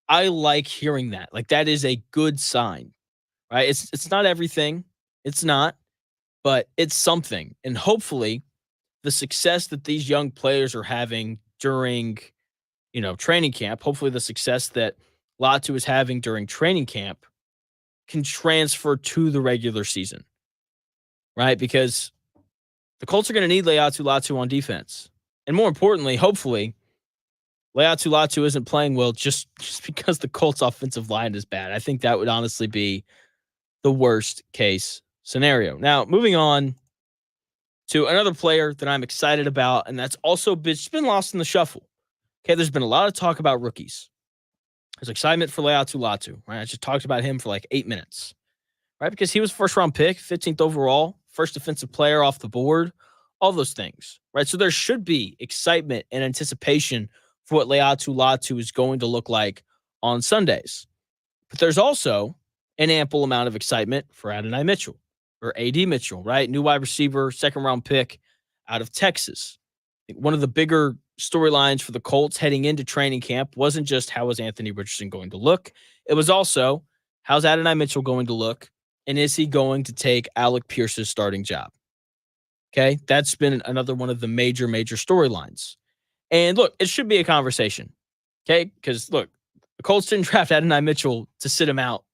I like hearing that. Like that is a good sign, right? It's not everything. It's not, but it's something. And hopefully the success that these young players are having during, training camp, hopefully the success that Latu is having during training camp can transfer to the regular season, right? Because the Colts are going to need Leatu Latu on defense. And more importantly, hopefully, Leatu Latu isn't playing well just because the Colts offensive line is bad. I think that would honestly be the worst case scenario. Now, moving on to another player that I'm excited about, and that's also been lost in the shuffle. Okay, there's been a lot of talk about rookies. There's excitement for Leatu Latu, right? I just talked about him for like 8 minutes, right? Because he was first-round pick, 15th overall, first defensive player off the board, all those things, right? So there should be excitement and anticipation for what Leatu Latu is going to look like on Sundays. But there's also an ample amount of excitement for Adonai Mitchell, or AD Mitchell, right? New wide receiver, second-round pick out of Texas. I think one of the bigger storylines for the Colts heading into training camp wasn't just how is Anthony Richardson going to look. It was also how's Adonai Mitchell going to look, and is he going to take Alec Pierce's starting job? Okay, that's been another one of the major storylines. And look, it should be a conversation. Okay, because look, the Colts didn't draft Adonai Mitchell to sit him out.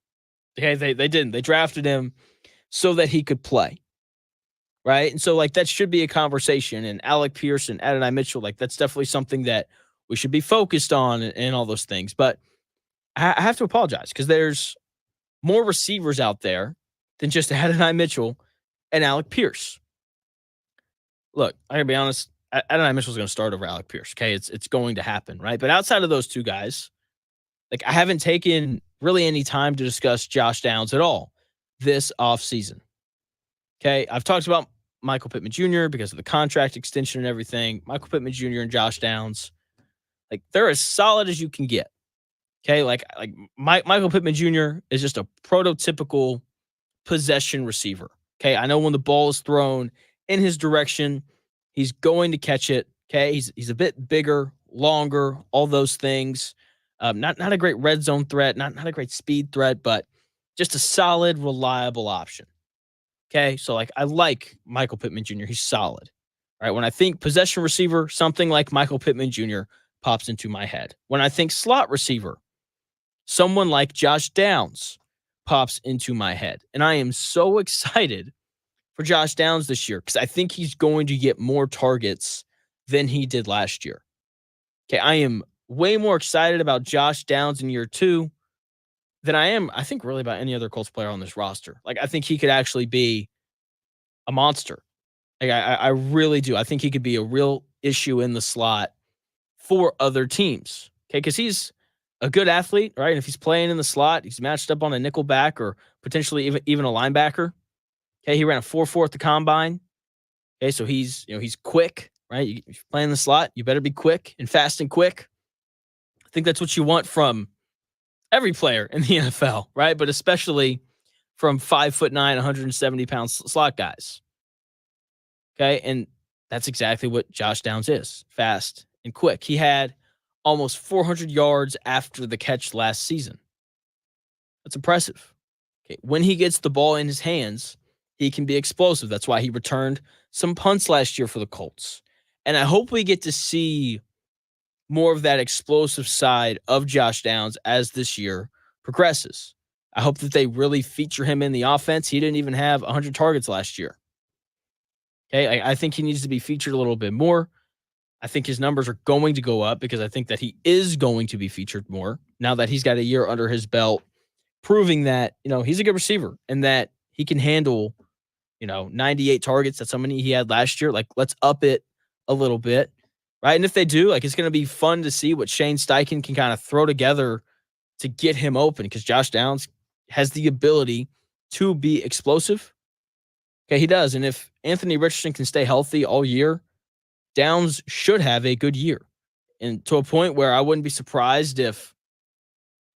Okay, they didn't. They drafted him so that he could play. Right. And so, like, that should be a conversation. And Alec Pierce and Adonai Mitchell, like, that's definitely something that we should be focused on and all those things. But I have to apologize because there's more receivers out there than just Adonai Mitchell and Alec Pierce. Look, I gotta be honest, Adonai Mitchell's going to start over Alec Pierce. Okay, it's going to happen, right? But outside of those two guys, like, I haven't taken really any time to discuss Josh Downs at all this offseason. Okay, I've talked about Michael Pittman Jr. because of the contract extension and everything. Michael Pittman Jr. and Josh Downs, like, they're as solid as you can get. Okay, like Michael Pittman Jr. is just a prototypical possession receiver. Okay, I know when the ball is thrown in his direction, he's going to catch it. Okay, he's a bit bigger, longer, all those things. Not a great red zone threat, not a great speed threat, but just a solid, reliable option. Okay, so, like, I like Michael Pittman Jr. He's solid. Right, when I think possession receiver, something like Michael Pittman Jr. pops into my head. When I think slot receiver, someone like Josh Downs pops into my head. And I am so excited for Josh Downs this year because I think he's going to get more targets than he did last year. Okay, I am way more excited about Josh Downs in year 2 than I am, I think, really about any other Colts player on this roster. Like, I think he could actually be a monster. Like, I really do. I think he could be a real issue in the slot for other teams. Okay, because he's a good athlete, right? And if he's playing in the slot, he's matched up on a nickel back or potentially even a linebacker. Okay, he ran a 4.4 at the combine. Okay, so he's quick, right? If you're playing the slot, you better be quick and fast and quick. I think that's what you want from every player in the NFL, right? But especially from 5'9", 170-pound slot guys. Okay, and that's exactly what Josh Downs is, fast and quick. He had almost 400 yards after the catch last season. That's impressive. Okay, when he gets the ball in his hands, he can be explosive. That's why he returned some punts last year for the Colts. And I hope we get to see more of that explosive side of Josh Downs as this year progresses. I hope that they really feature him in the offense. He didn't even have 100 targets last year. Okay, I think he needs to be featured a little bit more. I think his numbers are going to go up because I think that he is going to be featured more now that he's got a year under his belt, proving that, he's a good receiver and that he can handle, 98 targets. That's how many he had last year. Like, let's up it a little bit, right? And if they do, like, it's going to be fun to see what Shane Steichen can kind of throw together to get him open because Josh Downs has the ability to be explosive. Okay, he does. And if Anthony Richardson can stay healthy all year, Downs should have a good year. And to a point where I wouldn't be surprised if,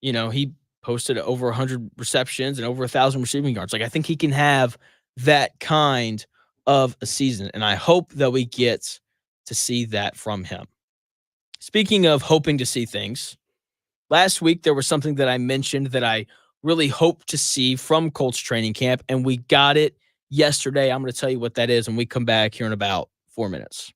he posted over 100 receptions and over 1,000 receiving yards. Like, I think he can have that kind of a season. And I hope that we get to see that from him. Speaking of hoping to see things, last week there was something that I mentioned that I really hope to see from Colts training camp, and we got it yesterday. I'm going to tell you what that is when we come back here in about 4 minutes.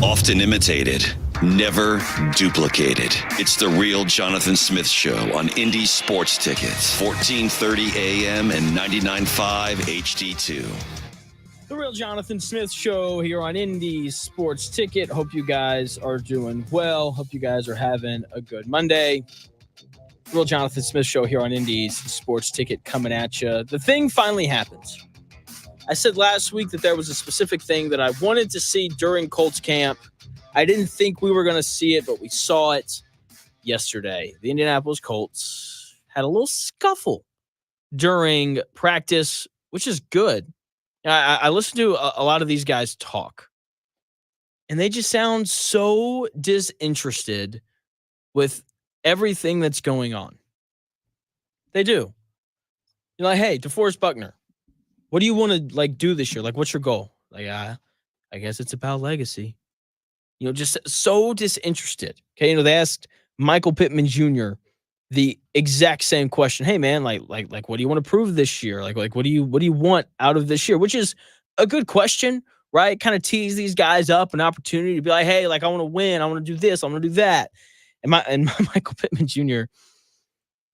Often imitated, never duplicated. It's the real Jonathan Smith Show on Indy Sports Tickets, 1430 AM and 99.5 HD2. The real Jonathan Smith Show here on Indy Sports Ticket. Hope you guys are doing well. Hope you guys are having a good Monday. The real Jonathan Smith Show here on Indy's Sports Ticket coming at you. The thing finally happens. I said last week that there was a specific thing that I wanted to see during Colts camp. I didn't think we were going to see it, but we saw it yesterday. The Indianapolis Colts had a little scuffle during practice, which is good. I listened to a lot of these guys talk, and they just sound so disinterested with everything that's going on. They do. You're like, hey, DeForest Buckner, what do you want to do this year? What's your goal? I guess it's about legacy. Just so disinterested. Okay, they asked Michael Pittman Jr. the exact same question. Hey, man, what do you want to prove this year? What do you want out of this year? Which is a good question, right? Kind of tease these guys up an opportunity to be like, hey, I want to win. I want to do this. I want to do that. And Michael Pittman Jr.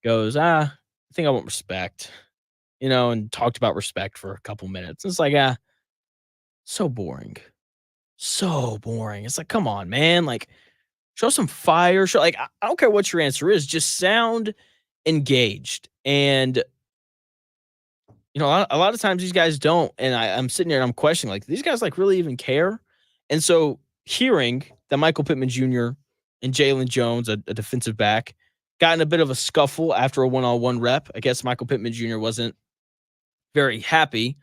goes, I think I want respect. And talked about respect for a couple minutes. It's so boring. So boring. It's come on, man. Show some fire. Show, I don't care what your answer is. Just sound engaged. And, a lot of times these guys don't. And I'm sitting here and I'm questioning, these guys, really even care? And so hearing that Michael Pittman Jr. and Jalen Jones, a defensive back, got in a bit of a scuffle after a one-on-one rep. I guess Michael Pittman Jr. wasn't very happy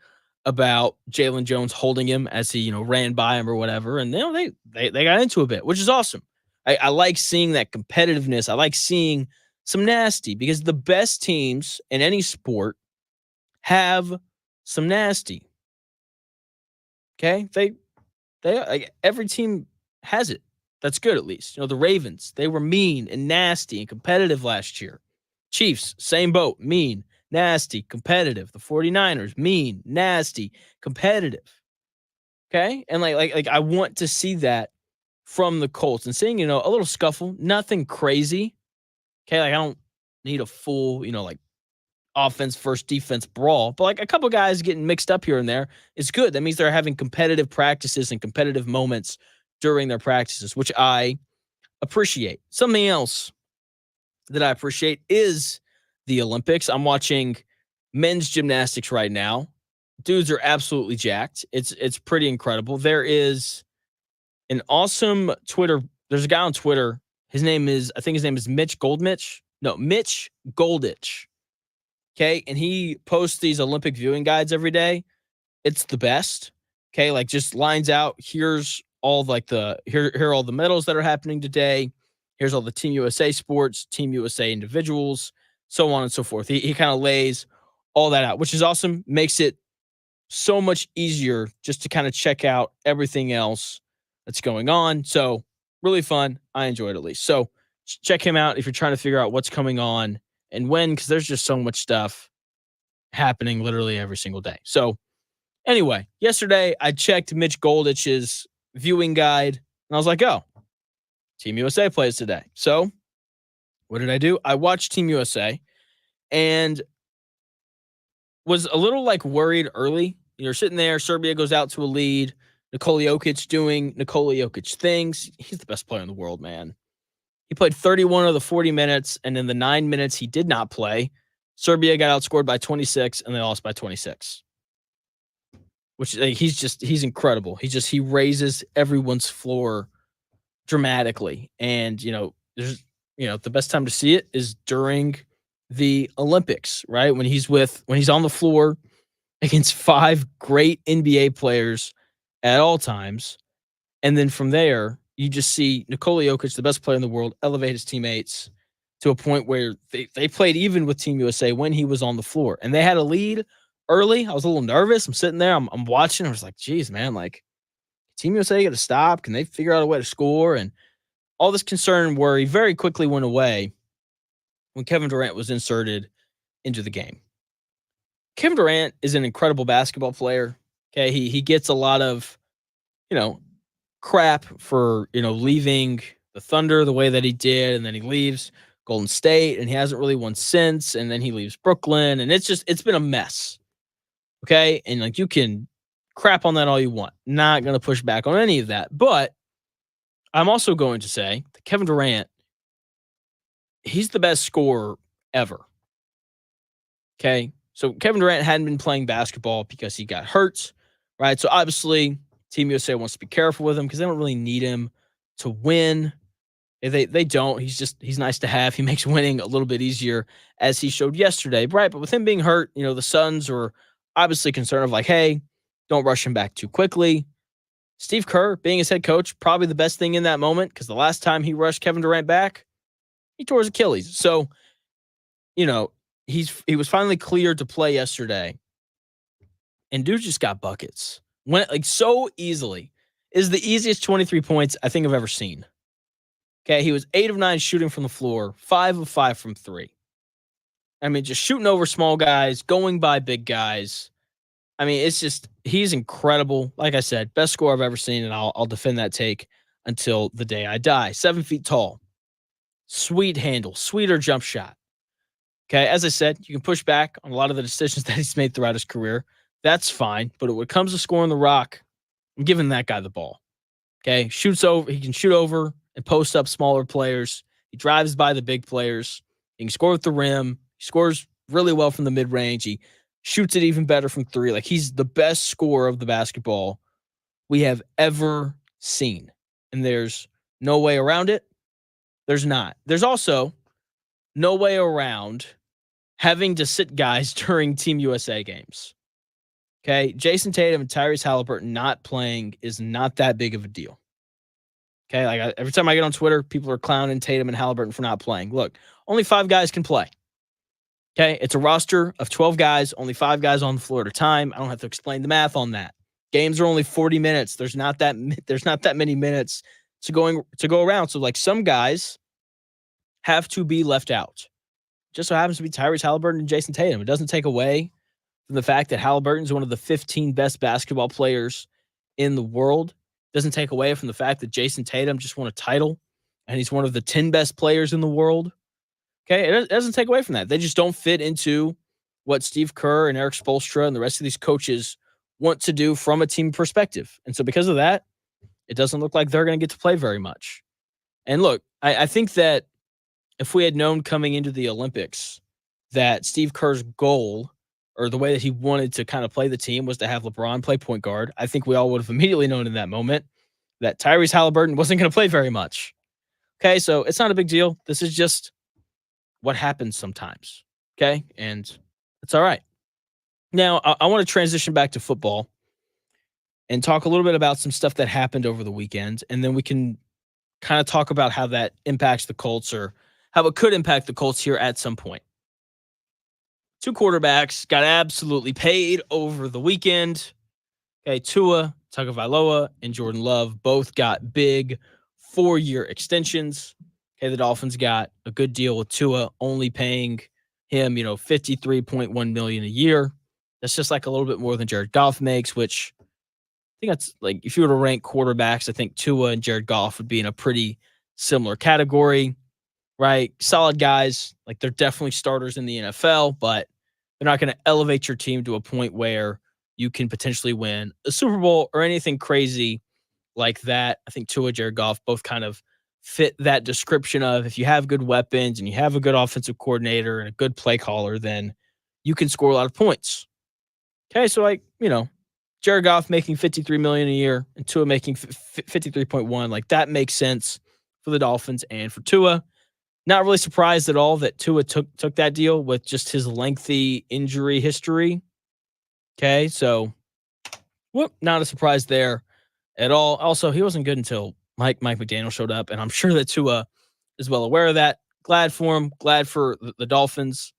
about Jalen Jones holding him as he, ran by him or whatever. And, they got into a bit, which is awesome. I like seeing that competitiveness. I like seeing some nasty because the best teams in any sport have some nasty. Okay? They every team has it. That's good, at least. The Ravens, they were mean and nasty and competitive last year. Chiefs, same boat, mean, nasty, competitive. The 49ers, mean, nasty, competitive. Okay? And I want to see that from the Colts and seeing, a little scuffle, nothing crazy. Okay? I don't need a full, offense first defense brawl, but a couple guys getting mixed up here and there is good. That means they're having competitive practices and competitive moments during their practices, which I appreciate. Something else that I appreciate is the Olympics. I'm watching men's gymnastics right now. Dudes are absolutely jacked. It's pretty incredible. There is an awesome Twitter. There's a guy on Twitter. I think his name is Mitch Golditch. Okay. And he posts these Olympic viewing guides every day. It's the best. Okay. Just lines out. Here's all here are all the medals that are happening today. Here's all the Team USA sports, Team USA individuals, so on and so forth. He kind of lays all that out, which is awesome. Makes it so much easier just to kind of check out everything else that's going on. So really fun. I enjoy it at least. So check him out if you're trying to figure out what's coming on and when, because there's just so much stuff happening literally every single day. So anyway, yesterday I checked Mitch Golditch's viewing guide and I was like, oh, Team USA plays today. So what did I do? I watched Team USA and was a little worried early. You're sitting there. Serbia goes out to a lead. Nikola Jokic doing Nikola Jokic things. He's the best player in the world, man. He played 31 of the 40 minutes, and in the 9 minutes he did not play, Serbia got outscored by 26, and they lost by 26. Which he's incredible. He raises everyone's floor dramatically. And, there's the best time to see it is during the Olympics, right? When he's on the floor against 5 great NBA players at all times. And then from there, you just see Nikola Jokic, the best player in the world, elevate his teammates to a point where they played even with Team USA when he was on the floor. And they had a lead early. I was a little nervous. I'm sitting there. I'm watching. I was like, geez, man, Team USA got to stop. Can they figure out a way to score? And all this concern and worry very quickly went away when Kevin Durant was inserted into the game. Kevin Durant is an incredible basketball player. Okay, he gets a lot of, crap for, leaving the Thunder the way that he did, and then he leaves Golden State, and he hasn't really won since, and then he leaves Brooklyn, and it's been a mess. Okay? And like, you can crap on that all you want. Not going to push back on any of that. But I'm also going to say that Kevin Durant, he's the best scorer ever. Okay? So Kevin Durant hadn't been playing basketball because he got hurt, right? So obviously, Team USA wants to be careful with him because they don't really need him to win. They don't. He's nice to have. He makes winning a little bit easier, as he showed yesterday, right? But with him being hurt, the Suns are obviously concerned of like, hey, don't rush him back too quickly. Steve Kerr, being his head coach, probably the best thing in that moment, because the last time he rushed Kevin Durant back, he tore his Achilles. So, he was finally cleared to play yesterday, and dude just got buckets. Went like so easily. Is the easiest 23 points I think I've ever seen. Okay, he was 8 of 9 shooting from the floor, 5 of 5 from 3. I mean, just shooting over small guys, going by big guys. I mean, he's incredible. Like I said, best scorer I've ever seen, and I'll defend that take until the day I die. 7 feet tall. Sweet handle, sweeter jump shot. Okay, as I said, you can push back on a lot of the decisions that he's made throughout his career. That's fine, but when it comes to scoring the rock, I'm giving that guy the ball. Okay, shoots over. He can shoot over and post up smaller players. He drives by the big players. He can score with the rim. He scores really well from the mid-range. He shoots it even better from 3. Like, he's the best scorer of the basketball we have ever seen. And there's no way around it. There's not. There's also no way around having to sit guys during Team USA games. Okay, Jason Tatum and Tyrese Halliburton not playing is not that big of a deal. Okay, like every time I get on Twitter, people are clowning Tatum and Halliburton for not playing. Look, only 5 guys can play. Okay, it's a roster of 12 guys, only 5 guys on the floor at a time. I don't have to explain the math on that. Games are only 40 minutes. There's not that many minutes to go around. So like, some guys have to be left out. Just so happens to be Tyrese Halliburton and Jason Tatum. It doesn't take away from the fact that Halliburton is one of the 15 best basketball players in the world. Doesn't take away from the fact that Jason Tatum just won a title and he's one of the 10 best players in the world. Okay, it doesn't take away from that. They just don't fit into what Steve Kerr and Eric Spoelstra and the rest of these coaches want to do from a team perspective. And so because of that, it doesn't look like they're going to get to play very much. And look, I think that if we had known coming into the Olympics that Steve Kerr's goal, or the way that he wanted to kind of play the team, was to have LeBron play point guard, I think we all would have immediately known in that moment that Tyrese Halliburton wasn't going to play very much. Okay, so it's not a big deal. This is just what happens sometimes. Okay, and it's all right. Now, I want to transition back to football and talk a little bit about some stuff that happened over the weekend, and then we can kind of talk about how that impacts the Colts, or how it could impact the Colts here at some point. 2 quarterbacks got absolutely paid over the weekend. Okay, Tua Tagovailoa and Jordan Love both got big 4-year extensions. Okay, the Dolphins got a good deal with Tua, only paying him, $53.1 million a year. That's just like a little bit more than Jared Goff makes, which I think that's like, if you were to rank quarterbacks, I think Tua and Jared Goff would be in a pretty similar category, right? Solid guys. Like, they're definitely starters in the NFL, but they're not going to elevate your team to a point where you can potentially win a Super Bowl or anything crazy like that. I think Tua, Jared Goff both kind of fit that description of, if you have good weapons and you have a good offensive coordinator and a good play caller, then you can score a lot of points. Okay, so Jared Goff making $53 million a year and Tua making 53.1, like, that makes sense for the Dolphins and for Tua. Not really surprised at all that Tua took that deal with just his lengthy injury history. Okay, so not a surprise there at all. Also, he wasn't good until Mike McDaniel showed up, and I'm sure that Tua is well aware of that. Glad for him. Glad for the Dolphins.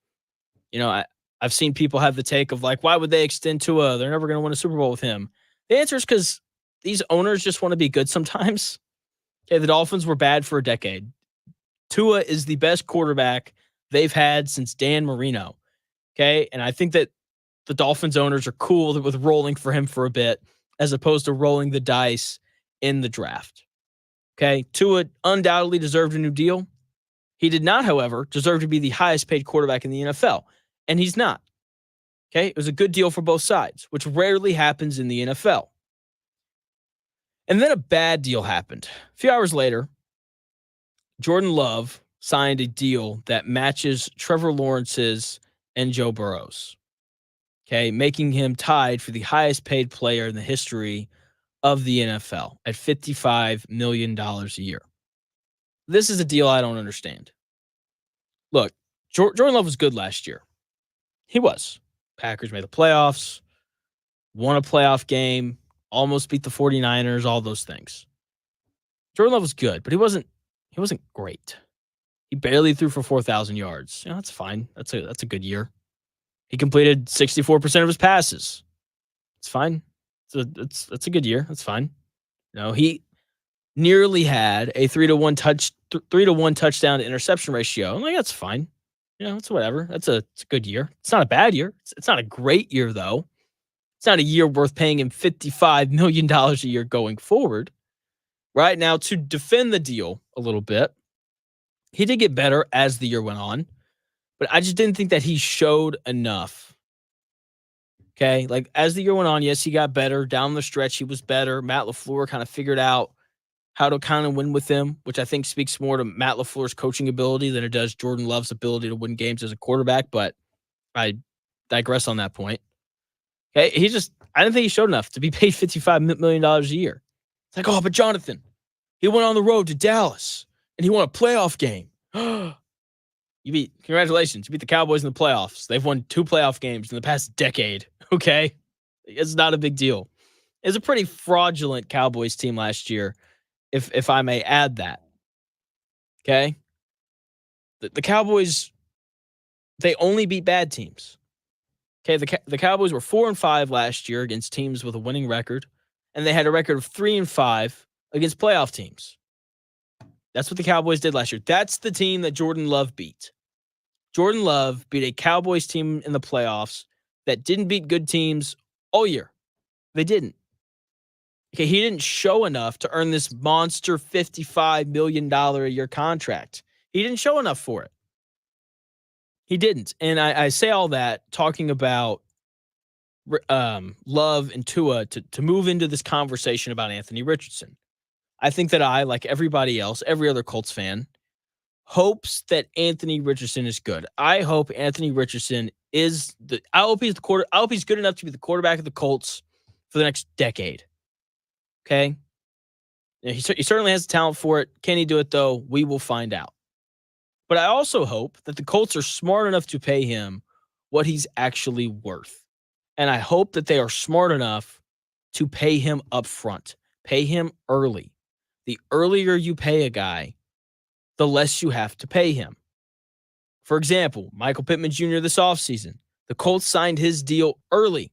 I've seen people have the take of like, why would they extend Tua? They're never going to win a Super Bowl with him. The answer is because these owners just want to be good sometimes. Okay, the Dolphins were bad for a decade. Tua is the best quarterback they've had since Dan Marino. Okay, and I think that the Dolphins owners are cool with rolling for him for a bit, as opposed to rolling the dice in the draft. Okay, Tua undoubtedly deserved a new deal. He did not, however, deserve to be the highest paid quarterback in the NFL, and he's not. Okay, it was a good deal for both sides, which rarely happens in the NFL. And then a bad deal happened. A few hours later, Jordan Love signed a deal that matches Trevor Lawrence's and Joe Burrow's. Okay, making him tied for the highest paid player in the history of the NFL at $55 million a year. This is a deal I don't understand. Look, Jordan Love was good last year. He was. Packers made the playoffs, won a playoff game, almost beat the 49ers, all those things. Jordan Love was good, but he wasn't great. He barely threw for 4,000 yards. That's fine. That's a good year. He completed 64% of his passes. It's fine. That's a good year. That's fine. He nearly had a 3-to-1 touchdown to interception ratio. I'm like, that's fine. It's whatever. It's a good year. It's not a bad year. It's not a great year, though. It's not a year worth paying him $55 million a year going forward. Right now, to defend the deal a little bit, he did get better as the year went on, but I just didn't think that he showed enough. Okay, like as the year went on, yes, he got better. Down the stretch, he was better. Matt LaFleur kind of figured out how to kind of win with him, which I think speaks more to Matt LaFleur's coaching ability than it does Jordan Love's ability to win games as a quarterback, but I digress on that point. Okay, I didn't think he showed enough to be paid $55 million a year. It's like, oh, but Jonathan, he went on the road to Dallas, and he won a playoff game. Congratulations, you beat the Cowboys in the playoffs. They've won 2 playoff games in the past decade, okay? It's not a big deal. It's a pretty fraudulent Cowboys team last year, if I may add that. Okay? The Cowboys, they only beat bad teams. Okay, the Cowboys were 4-5 last year against teams with a winning record, and they had a record of 3-5 against playoff teams. That's what the Cowboys did last year. That's the team that Jordan Love beat. Jordan Love beat a Cowboys team in the playoffs that didn't beat good teams all year. They didn't. Okay, he didn't show enough to earn this monster $55 million a year contract. He didn't show enough for it. He didn't. And I say all that talking about Love and Tua to move into this conversation about Anthony Richardson. I think that I, like everybody else, every other Colts fan, hopes that Anthony Richardson is good. I hope Anthony Richardson I hope he's good enough to be the quarterback of the Colts for the next decade. Okay? He certainly has the talent for it. Can he do it, though? We will find out. But I also hope that the Colts are smart enough to pay him what he's actually worth. And I hope that they are smart enough to pay him up front, pay him early. The earlier you pay a guy, the less you have to pay him. For example, Michael Pittman Jr. this offseason, the Colts signed his deal early.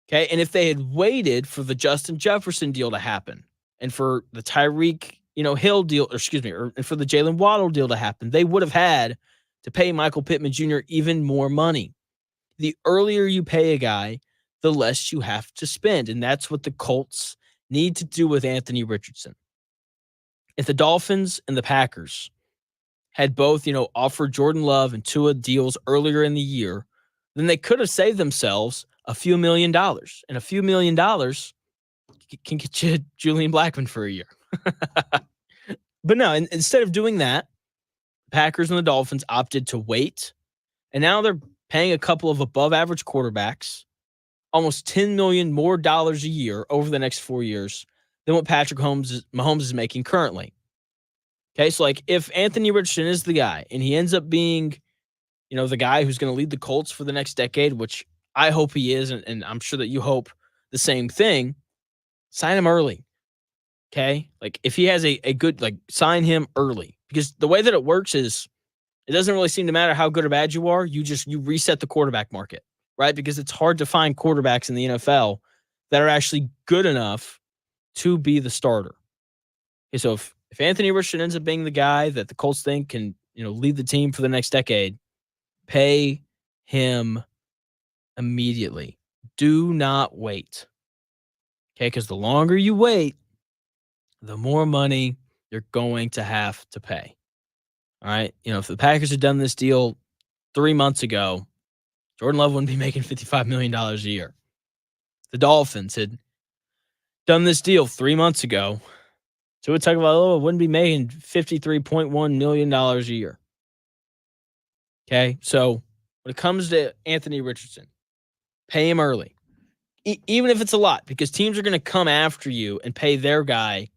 Okay, and if they had waited for the Justin Jefferson deal to happen and for the Tyreek Hill deal, and for the Jalen Waddle deal to happen, they would have had to pay Michael Pittman Jr. even more money. The earlier you pay a guy, the less you have to spend. And that's what the Colts need to do with Anthony Richardson. If the Dolphins and the Packers had both, offered Jordan Love and Tua deals earlier in the year, then they could have saved themselves a few $1 million. And a few $1 million can get you Julian Blackmon for a year. But no, instead of doing that, Packers and the Dolphins opted to wait. And now they're paying a couple of above-average quarterbacks almost $10 million more a year over the next 4 years than what Patrick Mahomes is making currently. Okay, so if Anthony Richardson is the guy and he ends up being, the guy who's going to lead the Colts for the next decade, which I hope he is, and I'm sure that you hope the same thing, sign him early. Okay, if he has a good, sign him early, because the way that it works is it doesn't really seem to matter how good or bad you are. You reset the quarterback market, right? Because it's hard to find quarterbacks in the NFL that are actually good enough to be the starter. Okay, so if Anthony Richardson ends up being the guy that the Colts think can, lead the team for the next decade, pay him immediately. Do not wait. Okay, because the longer you wait, the more money you're going to have to pay. All right. If the Packers had done this deal 3 months ago, Jordan Love wouldn't be making $55 million a year. The Dolphins had done this deal 3 months ago, Tua Tagovailoa wouldn't be making $53.1 million a year. Okay, so when it comes to Anthony Richardson, pay him early, even if it's a lot, because teams are going to come after you and pay their guy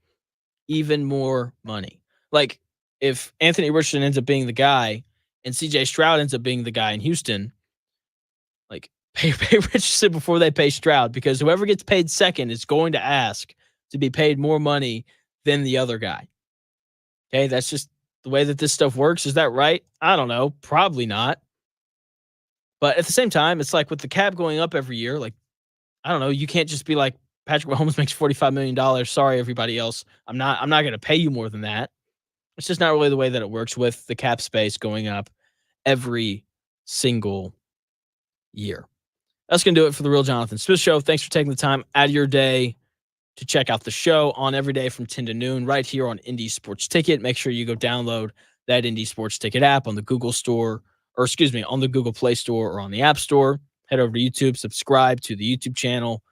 even more money. Like if Anthony Richardson ends up being the guy and CJ Stroud ends up being the guy in Houston, like pay Richardson before they pay Stroud, because whoever gets paid second is going to ask to be paid more money than the other guy. Okay, that's just the way that this stuff works. Is that right? I don't know. Probably not. But at the same time, it's like with the cap going up every year, like, I don't know, you can't just be like, Patrick Mahomes makes $45 million. Sorry, everybody else. I'm not going to pay you more than that. It's just not really the way that it works with the cap space going up every single year. That's going to do it for the Real Jonathan Smith Show. Thanks for taking the time out of your day to check out the show on every day from 10 to noon right here on Indy Sports Ticket. Make sure you go download that Indy Sports Ticket app on the Google Store, on the Google Play Store or on the App Store. Head over to YouTube, subscribe to the YouTube channel.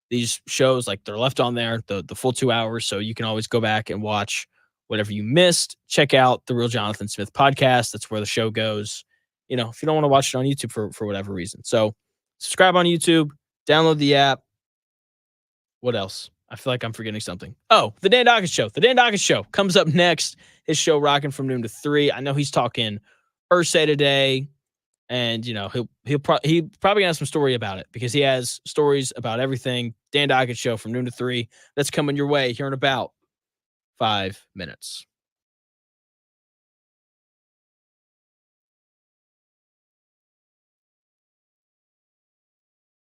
These shows, like, they're left on there the full 2 hours, so you can always go back and watch whatever you missed. Check out the Real Jonathan Smith podcast. That's where the show goes, if you don't want to watch it on YouTube for whatever reason. So subscribe on YouTube, download the app. What else? I feel like I'm forgetting something. Oh, the Dan Dawkins Show. The Dan Dawkins Show comes up next. His show rocking from noon to 3. I know he's talking Irsay today, and he'll probably gonna have some story about it, because he has stories about everything. Dan Dawkins Show from noon to 3. That's coming your way here in about 5 minutes.